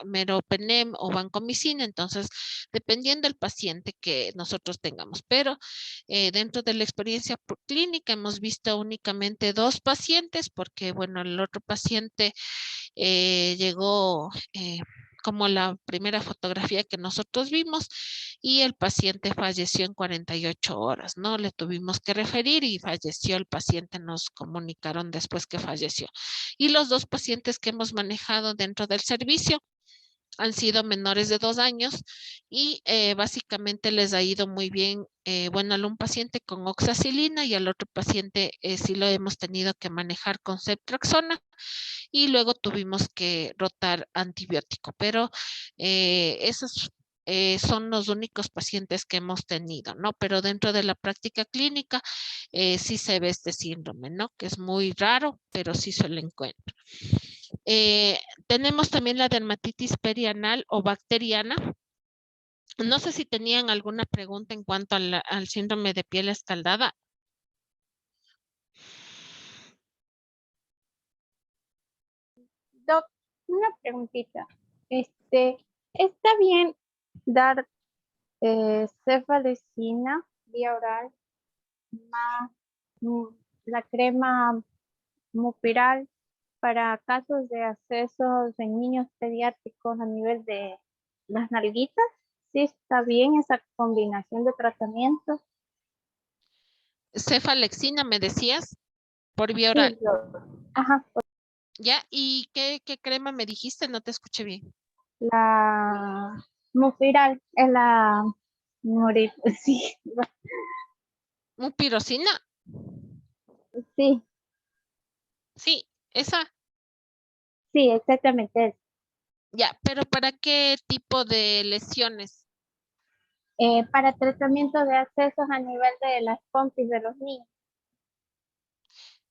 meropenem o vancomicina, entonces dependiendo del paciente que nosotros tengamos, pero dentro de la experiencia clínica hemos visto únicamente 2 pacientes porque, bueno, el otro paciente llegó como la primera fotografía que nosotros vimos y el paciente falleció en 48 horas, ¿no? Le tuvimos que referir y falleció el paciente, nos comunicaron después que falleció. Y los 2 pacientes que hemos manejado dentro del servicio han sido menores de 2 años y básicamente les ha ido muy bien. Bueno, a un paciente con oxacilina y al otro paciente sí lo hemos tenido que manejar con ceftriaxona y luego tuvimos que rotar antibiótico, pero eso es son los únicos pacientes que hemos tenido, ¿no? Pero dentro de la práctica clínica sí se ve este síndrome, ¿no? Que es muy raro, pero sí se lo encuentra. Tenemos también la dermatitis perianal o bacteriana. No sé si tenían alguna pregunta en cuanto al síndrome de piel escaldada. Doc, una preguntita. ¿Está bien dar cefalexina vía oral más mm, la crema mupiral para casos de accesos en niños pediátricos a nivel de las nalguitas? ¿Sí está bien esa combinación de tratamientos? Cefalexina, me decías, por vía oral. Sí, ajá, ¿Ya? ¿Y qué crema me dijiste? No te escuché bien. la mupiral es la sí, Mupirocina. sí, Sí, esa. sí, exactamente. Ya, pero ¿para qué tipo de lesiones? Para tratamiento de accesos a nivel de las pompis de los niños.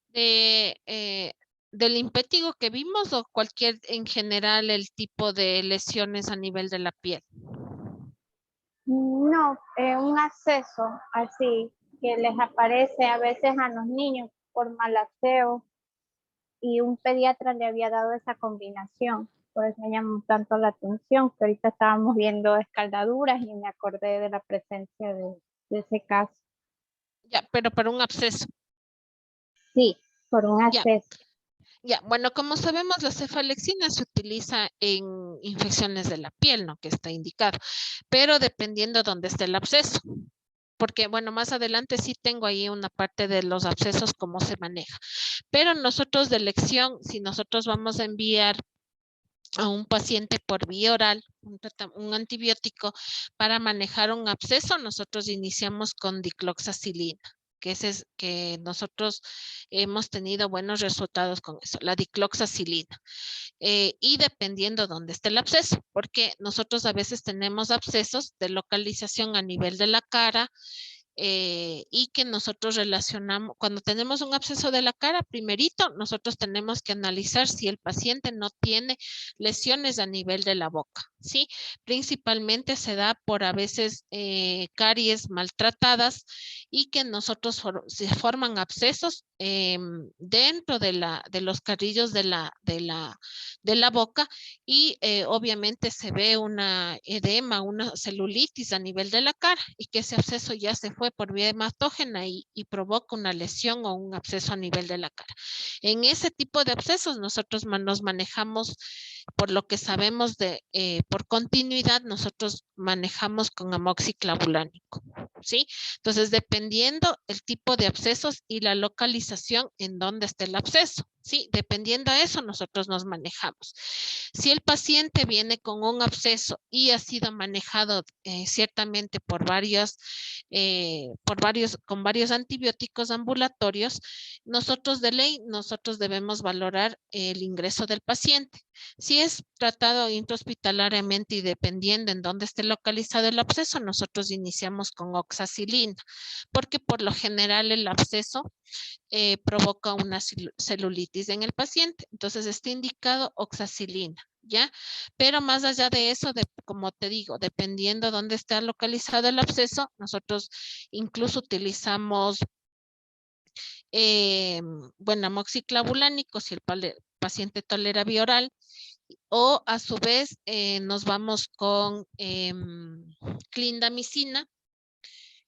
De, ¿Del impétigo que vimos o cualquier en general el tipo de lesiones a nivel de la piel? No, un acceso así que les aparece a veces a los niños por mal aseo y un pediatra le había dado esa combinación. Por eso me llamó tanto la atención, que ahorita estábamos viendo escaldaduras y me acordé de la presencia de ese caso. Ya, pero para un absceso. Sí, por un Ya, acceso. ya. Bueno, como sabemos, la cefalexina se utiliza en infecciones de la piel, ¿no? Que está indicado, pero dependiendo dónde esté el absceso. Porque, bueno, más adelante sí tengo ahí una parte de los abscesos, cómo se maneja. Pero nosotros de elección, si nosotros vamos a enviar a un paciente por vía oral, un antibiótico para manejar un absceso, nosotros iniciamos con dicloxacilina, que nosotros hemos tenido buenos resultados con eso, la dicloxacilina. Y dependiendo dónde esté el absceso, porque nosotros a veces tenemos abscesos de localización a nivel de la cara, y que nosotros relacionamos, cuando tenemos un absceso de la cara, primerito, nosotros tenemos que analizar si el paciente no tiene lesiones a nivel de la boca, ¿sí? Principalmente se da por a veces caries maltratadas y que nosotros se forman abscesos dentro de los carrillos de la boca y obviamente se ve una edema, una celulitis a nivel de la cara y que ese absceso ya se fue por vía hematógena y provoca una lesión o un absceso a nivel de la cara. En ese tipo de abscesos nosotros nos manejamos, por lo que sabemos por continuidad, nosotros manejamos con amoxiclavulánico, ¿sí? Entonces, dependiendo el tipo de abscesos y la localización en donde esté el absceso, ¿sí? Dependiendo de eso, nosotros nos manejamos. Si el paciente viene con un absceso y ha sido manejado ciertamente con varios antibióticos ambulatorios, nosotros de ley, nosotros debemos valorar el ingreso del paciente. Si es tratado intrahospitalariamente y dependiendo en dónde esté localizado el absceso, nosotros iniciamos con oxacilina, porque por lo general el absceso provoca una celulitis en el paciente. Entonces está indicado oxacilina, ¿ya? Pero más allá de eso, como te digo, dependiendo dónde está localizado el absceso, nosotros incluso utilizamos, bueno, amoxiclavulánico si el paciente tolera vía oral, o a su vez nos vamos con clindamicina,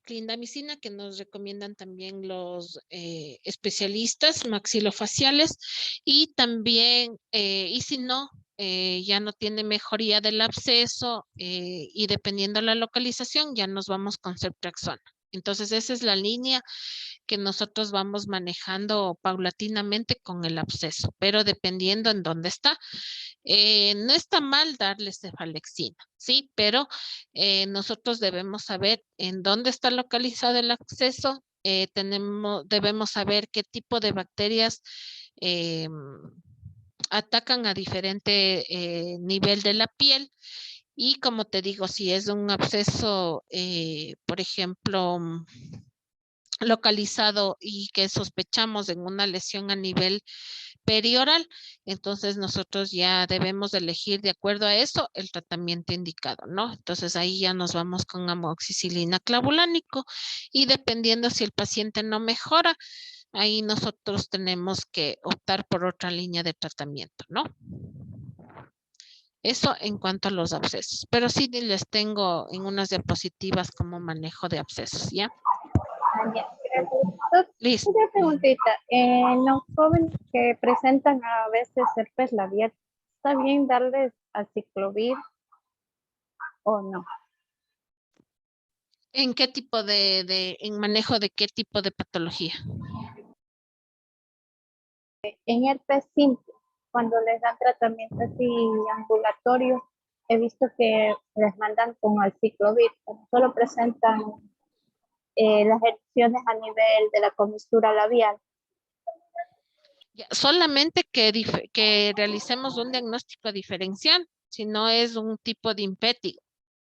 que nos recomiendan también los especialistas maxilofaciales y también, y si no, ya no tiene mejoría del absceso y dependiendo la localización, ya nos vamos con ceftriaxona. Entonces, esa es la línea que nosotros vamos manejando paulatinamente con el absceso, pero dependiendo en dónde está. No está mal darle cefalexina, sí, pero nosotros debemos saber en dónde está localizado el absceso, debemos saber qué tipo de bacterias eh, atacan a diferente nivel de la piel Y como te digo, si es un absceso, por ejemplo, localizado y que sospechamos en una lesión a nivel perioral, entonces nosotros ya debemos elegir de acuerdo a eso el tratamiento indicado, ¿no? Entonces ahí ya nos vamos con amoxicilina clavulánico y dependiendo si el paciente no mejora, ahí nosotros tenemos que optar por otra línea de tratamiento, ¿no? Eso en cuanto a los abscesos, pero sí les tengo en unas diapositivas como manejo de abscesos, ¿ya? Ah, ya, gracias. Entonces, Listo. una preguntita. En los jóvenes que presentan a veces herpes labial, ¿está bien darles aciclovir o no? ¿En qué tipo en manejo de qué tipo de patología? En herpes simple, cuando les dan tratamiento así ambulatorio, he visto que les mandan con aciclovir, pero solo presentan las erupciones a nivel de la comisura labial. Ya, solamente que realicemos un diagnóstico diferencial, si no es un tipo de impétigo,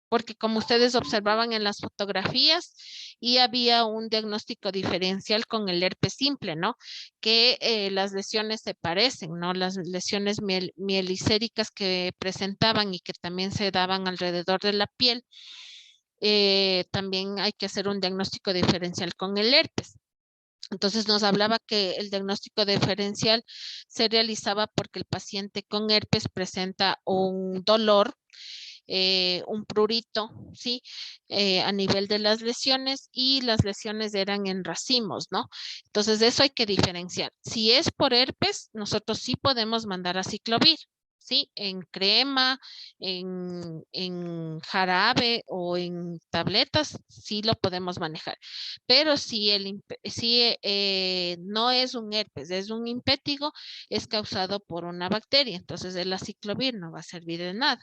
porque como ustedes observaban en las fotografías, y había un diagnóstico diferencial con el herpes simple, ¿no? Que las lesiones se parecen, ¿no? Las lesiones mielicéricas que presentaban y que también se daban alrededor de la piel, también hay que hacer un diagnóstico diferencial con el herpes. Entonces nos hablaba que el diagnóstico diferencial se realizaba porque el paciente con herpes presenta un dolor, un prurito, ¿sí? A nivel de las lesiones y las lesiones eran en racimos, ¿no? Entonces eso hay que diferenciar. Si es por herpes, nosotros sí podemos mandar a ciclovir. ¿Sí? En crema, en jarabe o en tabletas, sí lo podemos manejar. Pero si no es un herpes, es un impétigo, es causado por una bacteria. Entonces el aciclovir no va a servir de nada.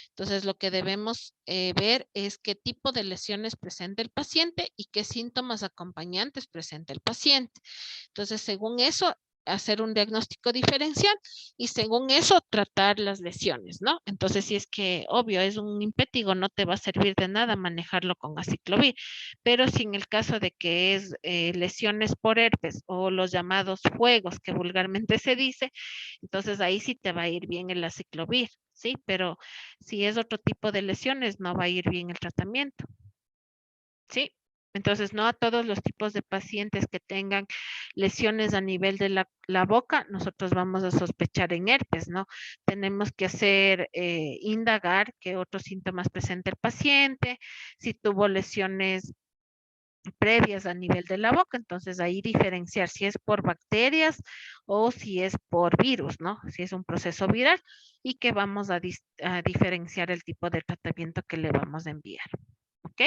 Entonces, lo que debemos ver es qué tipo de lesiones presenta el paciente y qué síntomas acompañantes presenta el paciente. Entonces, según eso, hacer un diagnóstico diferencial y según eso tratar las lesiones, ¿no? Entonces, si es que, obvio, es un impétigo, no te va a servir de nada manejarlo con aciclovir, pero si en el caso de que es lesiones por herpes o los llamados fuegos que vulgarmente se dice, entonces ahí sí te va a ir bien el aciclovir, ¿sí? Pero si es otro tipo de lesiones, no va a ir bien el tratamiento, ¿sí? Entonces, no a todos los tipos de pacientes que tengan lesiones a nivel de la boca, nosotros vamos a sospechar en herpes, ¿no? Tenemos que hacer, indagar qué otros síntomas presenta el paciente, si tuvo lesiones previas a nivel de la boca, entonces ahí diferenciar si es por bacterias o si es por virus, ¿no? Si es un proceso viral y que vamos a diferenciar el tipo de tratamiento que le vamos a enviar, ¿ok?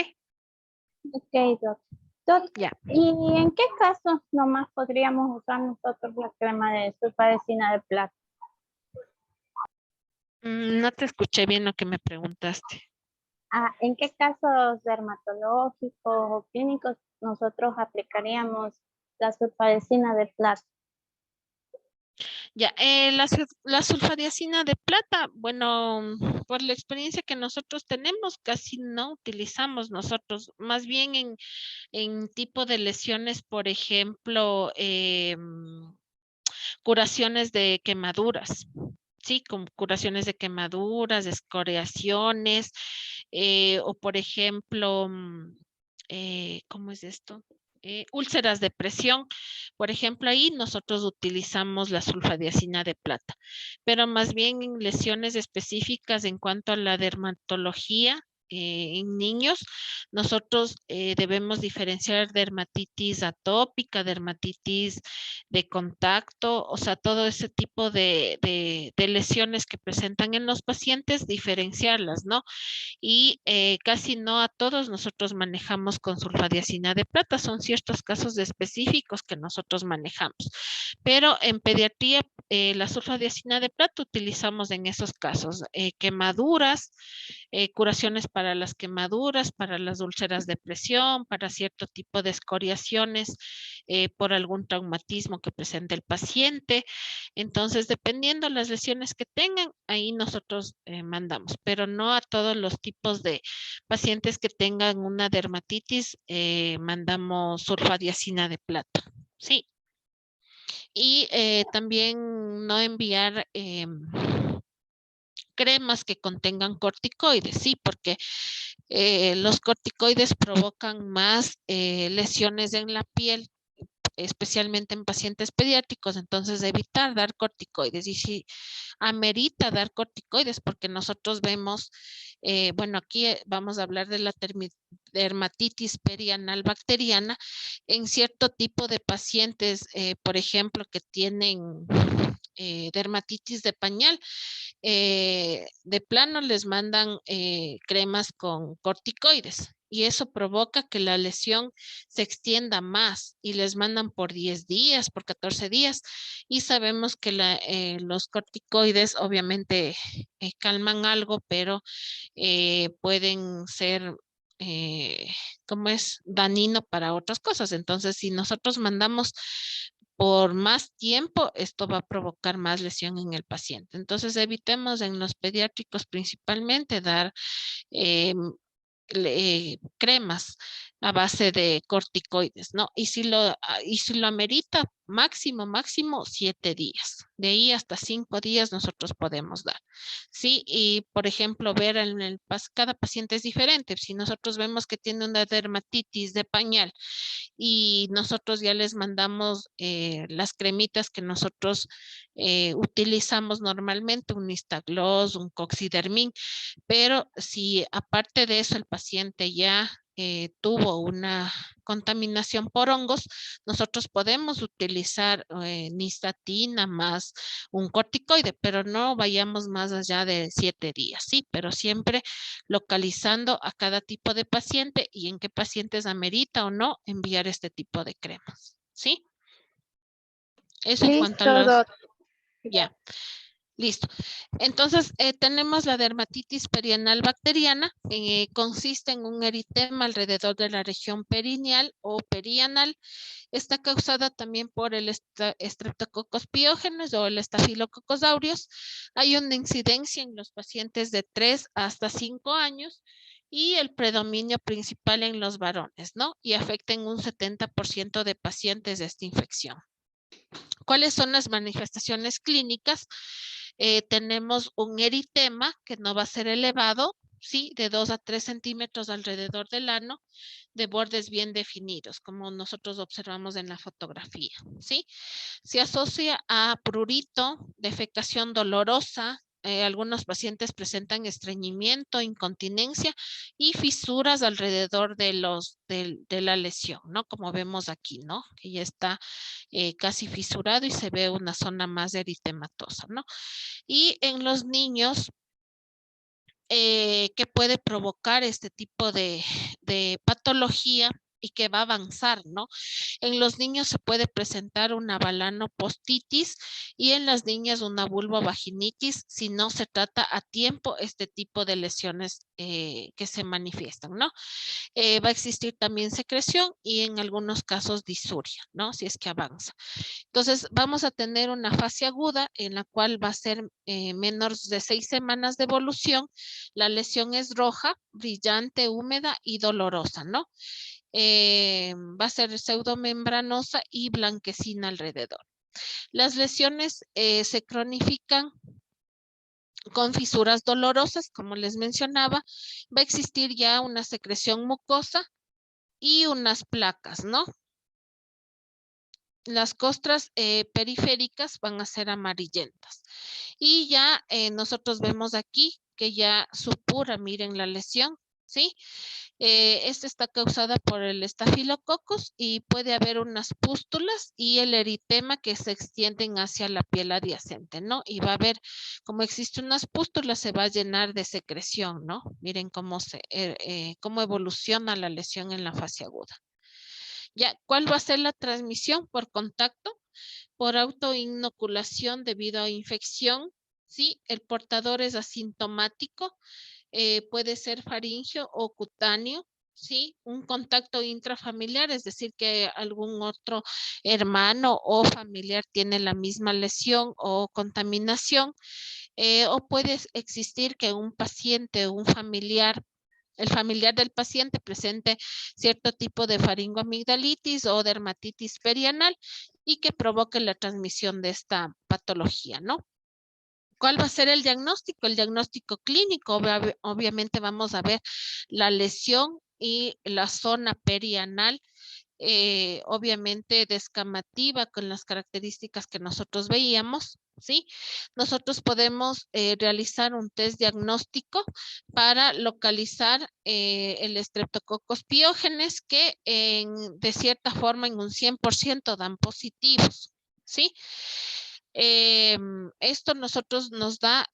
Ok, doctor. Doc, Ya. ¿y en qué casos nomás podríamos usar nosotros la crema de sulfadecina de plata? No te escuché bien lo que me preguntaste. Ah, ¿en qué casos dermatológicos o clínicos nosotros aplicaríamos la sulfadecina de plata? Ya, la sulfadiazina de plata, bueno, por la experiencia que nosotros tenemos, casi no utilizamos nosotros, más bien en tipo de lesiones, por ejemplo, curaciones de quemaduras, ¿sí? Con curaciones de quemaduras, de escoriaciones, o por ejemplo, ¿cómo es esto? Úlceras de presión. Por ejemplo, ahí nosotros utilizamos la sulfadiazina de plata, pero más bien en lesiones específicas en cuanto a la dermatología. En niños, nosotros debemos diferenciar dermatitis atópica, dermatitis de contacto, o sea, todo ese tipo de lesiones que presentan en los pacientes, diferenciarlas, ¿no? Y casi no a todos nosotros manejamos con sulfadiazina de plata, son ciertos casos específicos que nosotros manejamos, pero en pediatría la sulfadiazina de plata utilizamos en esos casos, quemaduras, curaciones para para las quemaduras, para las úlceras de presión, para cierto tipo de escoriaciones por algún traumatismo que presente el paciente. Entonces, dependiendo las lesiones que tengan, ahí nosotros mandamos, pero no a todos los tipos de pacientes que tengan una dermatitis, mandamos sulfadiazina de plata. Sí. Y también no enviar cremas que contengan corticoides, sí, porque los corticoides provocan más lesiones en la piel, especialmente en pacientes pediátricos, entonces evitar dar corticoides. Y si amerita dar corticoides, porque nosotros vemos, bueno, aquí vamos a hablar de la dermatitis perianal bacteriana en cierto tipo de pacientes, por ejemplo, que tienen dermatitis de pañal, de plano les mandan cremas con corticoides y eso provoca que la lesión se extienda más y les mandan por 10 días, por 14 días y sabemos que los corticoides obviamente calman algo, pero pueden ser como es dañino para otras cosas. Entonces, si nosotros mandamos por más tiempo, esto va a provocar más lesión en el paciente. Entonces, evitemos en los pediátricos principalmente dar cremas a base de corticoides, ¿no? Y si lo amerita, máximo 7 días. De ahí hasta 5 días nosotros podemos dar. Sí, y por ejemplo, ver cada paciente es diferente. Si nosotros vemos que tiene una dermatitis de pañal y nosotros ya les mandamos las cremitas que nosotros utilizamos normalmente, un Instagloss, un Coxidermin, pero si aparte de eso el paciente ya tuvo una contaminación por hongos, nosotros podemos utilizar nistatina más un corticoide, pero no vayamos más allá de 7 días, sí, pero siempre localizando a cada tipo de paciente y en qué pacientes amerita o no enviar este tipo de cremas, ¿sí? Eso en cuanto a Listo, los... doc. Ya. Listo. Entonces, tenemos la dermatitis perianal bacteriana, consiste en un eritema alrededor de la región perineal o perianal. Está causada también por el Streptococcus pyogenes o el Staphylococcus aureus. Hay una incidencia en los pacientes de 3 hasta 5 años y el predominio principal en los varones, ¿no? Y afecta en un 70% de pacientes de esta infección. ¿Cuáles son las manifestaciones clínicas? Tenemos un eritema que no va a ser elevado, ¿sí? De 2 a 3 centímetros alrededor del ano, de bordes bien definidos, como nosotros observamos en la fotografía, ¿sí? Se asocia a prurito, defecación dolorosa. Algunos pacientes presentan estreñimiento, incontinencia y fisuras alrededor de la lesión, ¿no? Como vemos aquí, ¿no? Que ya está casi fisurado y se ve una zona más eritematosa, ¿no? Y en los niños, que puede provocar este tipo de patología y que va a avanzar, ¿no? En los niños se puede presentar una balanopostitis y en las niñas una vulvovaginitis si no se trata a tiempo este tipo de lesiones que se manifiestan, ¿no? Va a existir también secreción y en algunos casos disuria, ¿no? Si es que avanza. Entonces, vamos a tener una fase aguda en la cual va a ser menos de 6 semanas de evolución. La lesión es roja, brillante, húmeda y dolorosa, ¿no? Va a ser pseudomembranosa y blanquecina alrededor. Las lesiones se cronifican con fisuras dolorosas, como les mencionaba. Va a existir ya una secreción mucosa y unas placas, ¿no? Las costras periféricas van a ser amarillentas. Y ya nosotros vemos aquí que ya supura, miren la lesión, ¿sí? Esta está causada por el estafilococcus y puede haber unas pústulas y el eritema que se extienden hacia la piel adyacente, ¿no? Y va a haber, como existe unas pústulas, se va a llenar de secreción, ¿no? Miren cómo evoluciona la lesión en la fase aguda. Ya, ¿cuál va a ser la transmisión? Por contacto, por autoinoculación debido a infección, ¿sí? El portador es asintomático, puede ser faríngeo o cutáneo, ¿sí? Un contacto intrafamiliar, es decir, que algún otro hermano o familiar tiene la misma lesión o contaminación, o puede existir que un paciente o un familiar, el familiar del paciente presente cierto tipo de faringoamigdalitis o dermatitis perianal y que provoque la transmisión de esta patología, ¿no? ¿Cuál va a ser el diagnóstico? El diagnóstico clínico, obviamente vamos a ver la lesión y la zona perianal, obviamente descamativa con las características que nosotros veíamos, ¿sí? Nosotros podemos realizar un test diagnóstico para localizar el Streptococcus pyogenes que de cierta forma en un 100% dan positivos, ¿sí? Esto nosotros nos da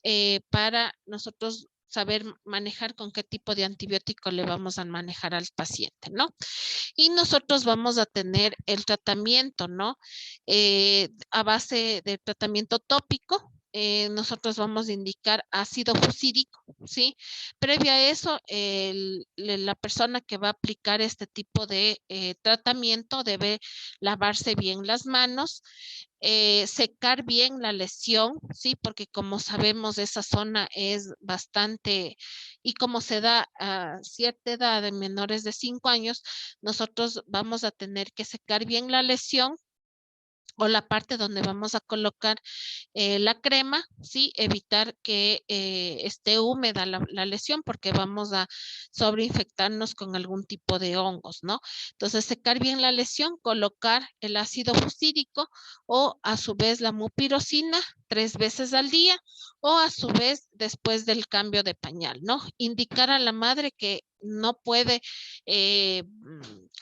para nosotros saber manejar con qué tipo de antibiótico le vamos a manejar al paciente, ¿no? Y nosotros vamos a tener el tratamiento, ¿no? A base de tratamiento tópico, nosotros vamos a indicar ácido fucídico, ¿sí? Previo a eso, la persona que va a aplicar este tipo de tratamiento debe lavarse bien las manos, secar bien la lesión, ¿sí? Porque como sabemos, esa zona es bastante, y como se da a cierta edad de menores de 5 años, nosotros vamos a tener que secar bien la lesión o la parte donde vamos a colocar la crema, ¿sí? Evitar que esté húmeda la lesión porque vamos a sobreinfectarnos con algún tipo de hongos, ¿no? Entonces, secar bien la lesión, colocar el ácido fucídico o a su vez la mupirocina 3 veces al día o a su vez después del cambio de pañal, ¿no? Indicar a la madre que no puede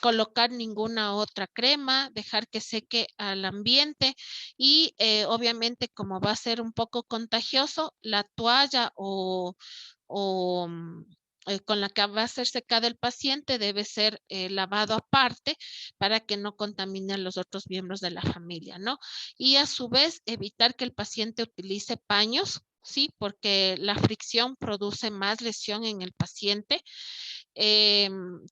colocar ninguna otra crema, dejar que seque al ambiente y obviamente como va a ser un poco contagioso, la toalla o con la que va a ser secada el paciente debe ser lavado aparte para que no contamine a los otros miembros de la familia, ¿no? Y a su vez evitar que el paciente utilice paños, ¿sí? Porque la fricción produce más lesión en el paciente.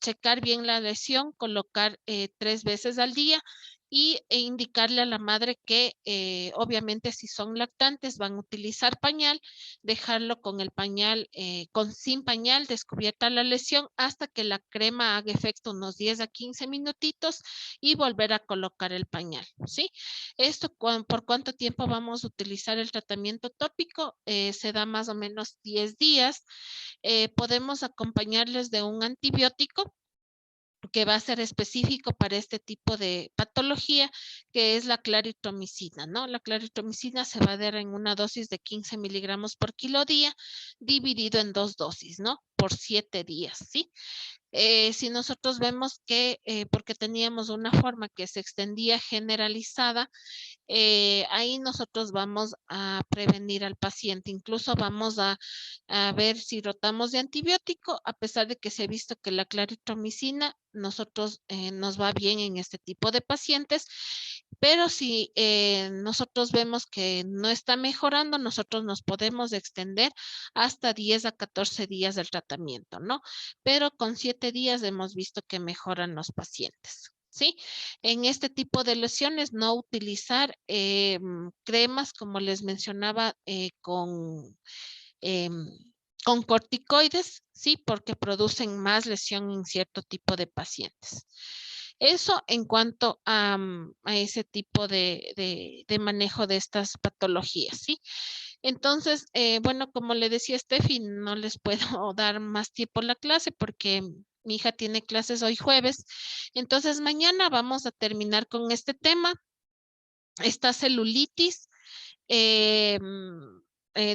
Checar bien la lesión, colocar 3 veces al día e indicarle a la madre que obviamente si son lactantes van a utilizar pañal, dejarlo con el pañal, sin pañal, descubierta la lesión hasta que la crema haga efecto unos 10 a 15 minutitos y volver a colocar el pañal, ¿sí? Esto, ¿por cuánto tiempo vamos a utilizar el tratamiento tópico? Se da más o menos 10 días. Podemos acompañarles de un antibiótico que va a ser específico para este tipo de patología, que es la claritromicina, ¿no? La claritromicina se va a dar en una dosis de 15 miligramos por kilo día, dividido en 2 dosis, ¿no? Por 7 días, ¿sí? Si nosotros vemos que, porque teníamos una forma que se extendía generalizada, ahí nosotros vamos a prevenir al paciente, incluso vamos a ver si rotamos de antibiótico, a pesar de que se ha visto que la claritromicina nosotros nos va bien en este tipo de pacientes, pero si nosotros vemos que no está mejorando, nosotros nos podemos extender hasta 10 a 14 días del tratamiento, ¿no? Pero con 7 días hemos visto que mejoran los pacientes. ¿Sí? En este tipo de lesiones no utilizar cremas, como les mencionaba, em, con corticoides, ¿sí? Porque producen más lesión en cierto tipo de pacientes. Eso en cuanto a ese tipo de manejo de estas patologías, ¿sí? Entonces, bueno, como le decía Steffi, no les puedo dar más tiempo en la clase porque mi hija tiene clases hoy jueves. Entonces, mañana vamos a terminar con este tema. Esta celulitis, eh,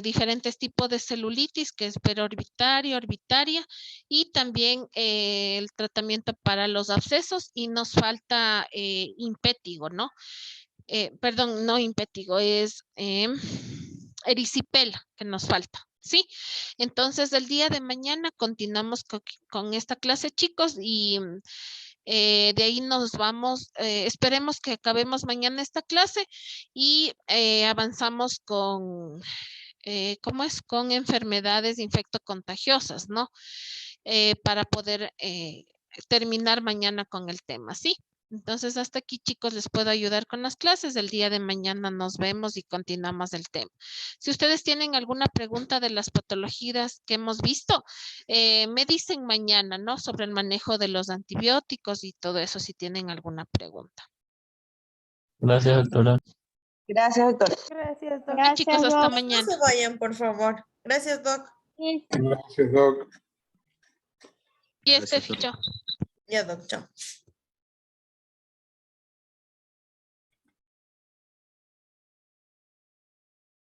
diferentes tipos de celulitis, que es perorbitaria, orbitaria, y también el tratamiento para los abscesos, y nos falta impétigo, ¿no? Perdón, no impétigo, es erisipela que nos falta. Sí, entonces el día de mañana continuamos con esta clase, chicos, y de ahí nos vamos, esperemos que acabemos mañana esta clase y avanzamos con ¿cómo es? Con enfermedades infectocontagiosas, ¿no? Para poder terminar mañana con el tema, ¿sí? Entonces, hasta aquí, chicos, les puedo ayudar con las clases. El día de mañana nos vemos y continuamos el tema. Si ustedes tienen alguna pregunta de las patologías que hemos visto, me dicen mañana, ¿no? Sobre el manejo de los antibióticos y todo eso, si tienen alguna pregunta. Gracias, doctora. Gracias, doctor. Gracias, Ok, doctor. chicos, Gracias, hasta Doc. No mañana. se vayan, por favor. Gracias, Doc. Sí. Gracias, Doc. Y este Gracias, doctor. ficho. Ya, Doc, chao.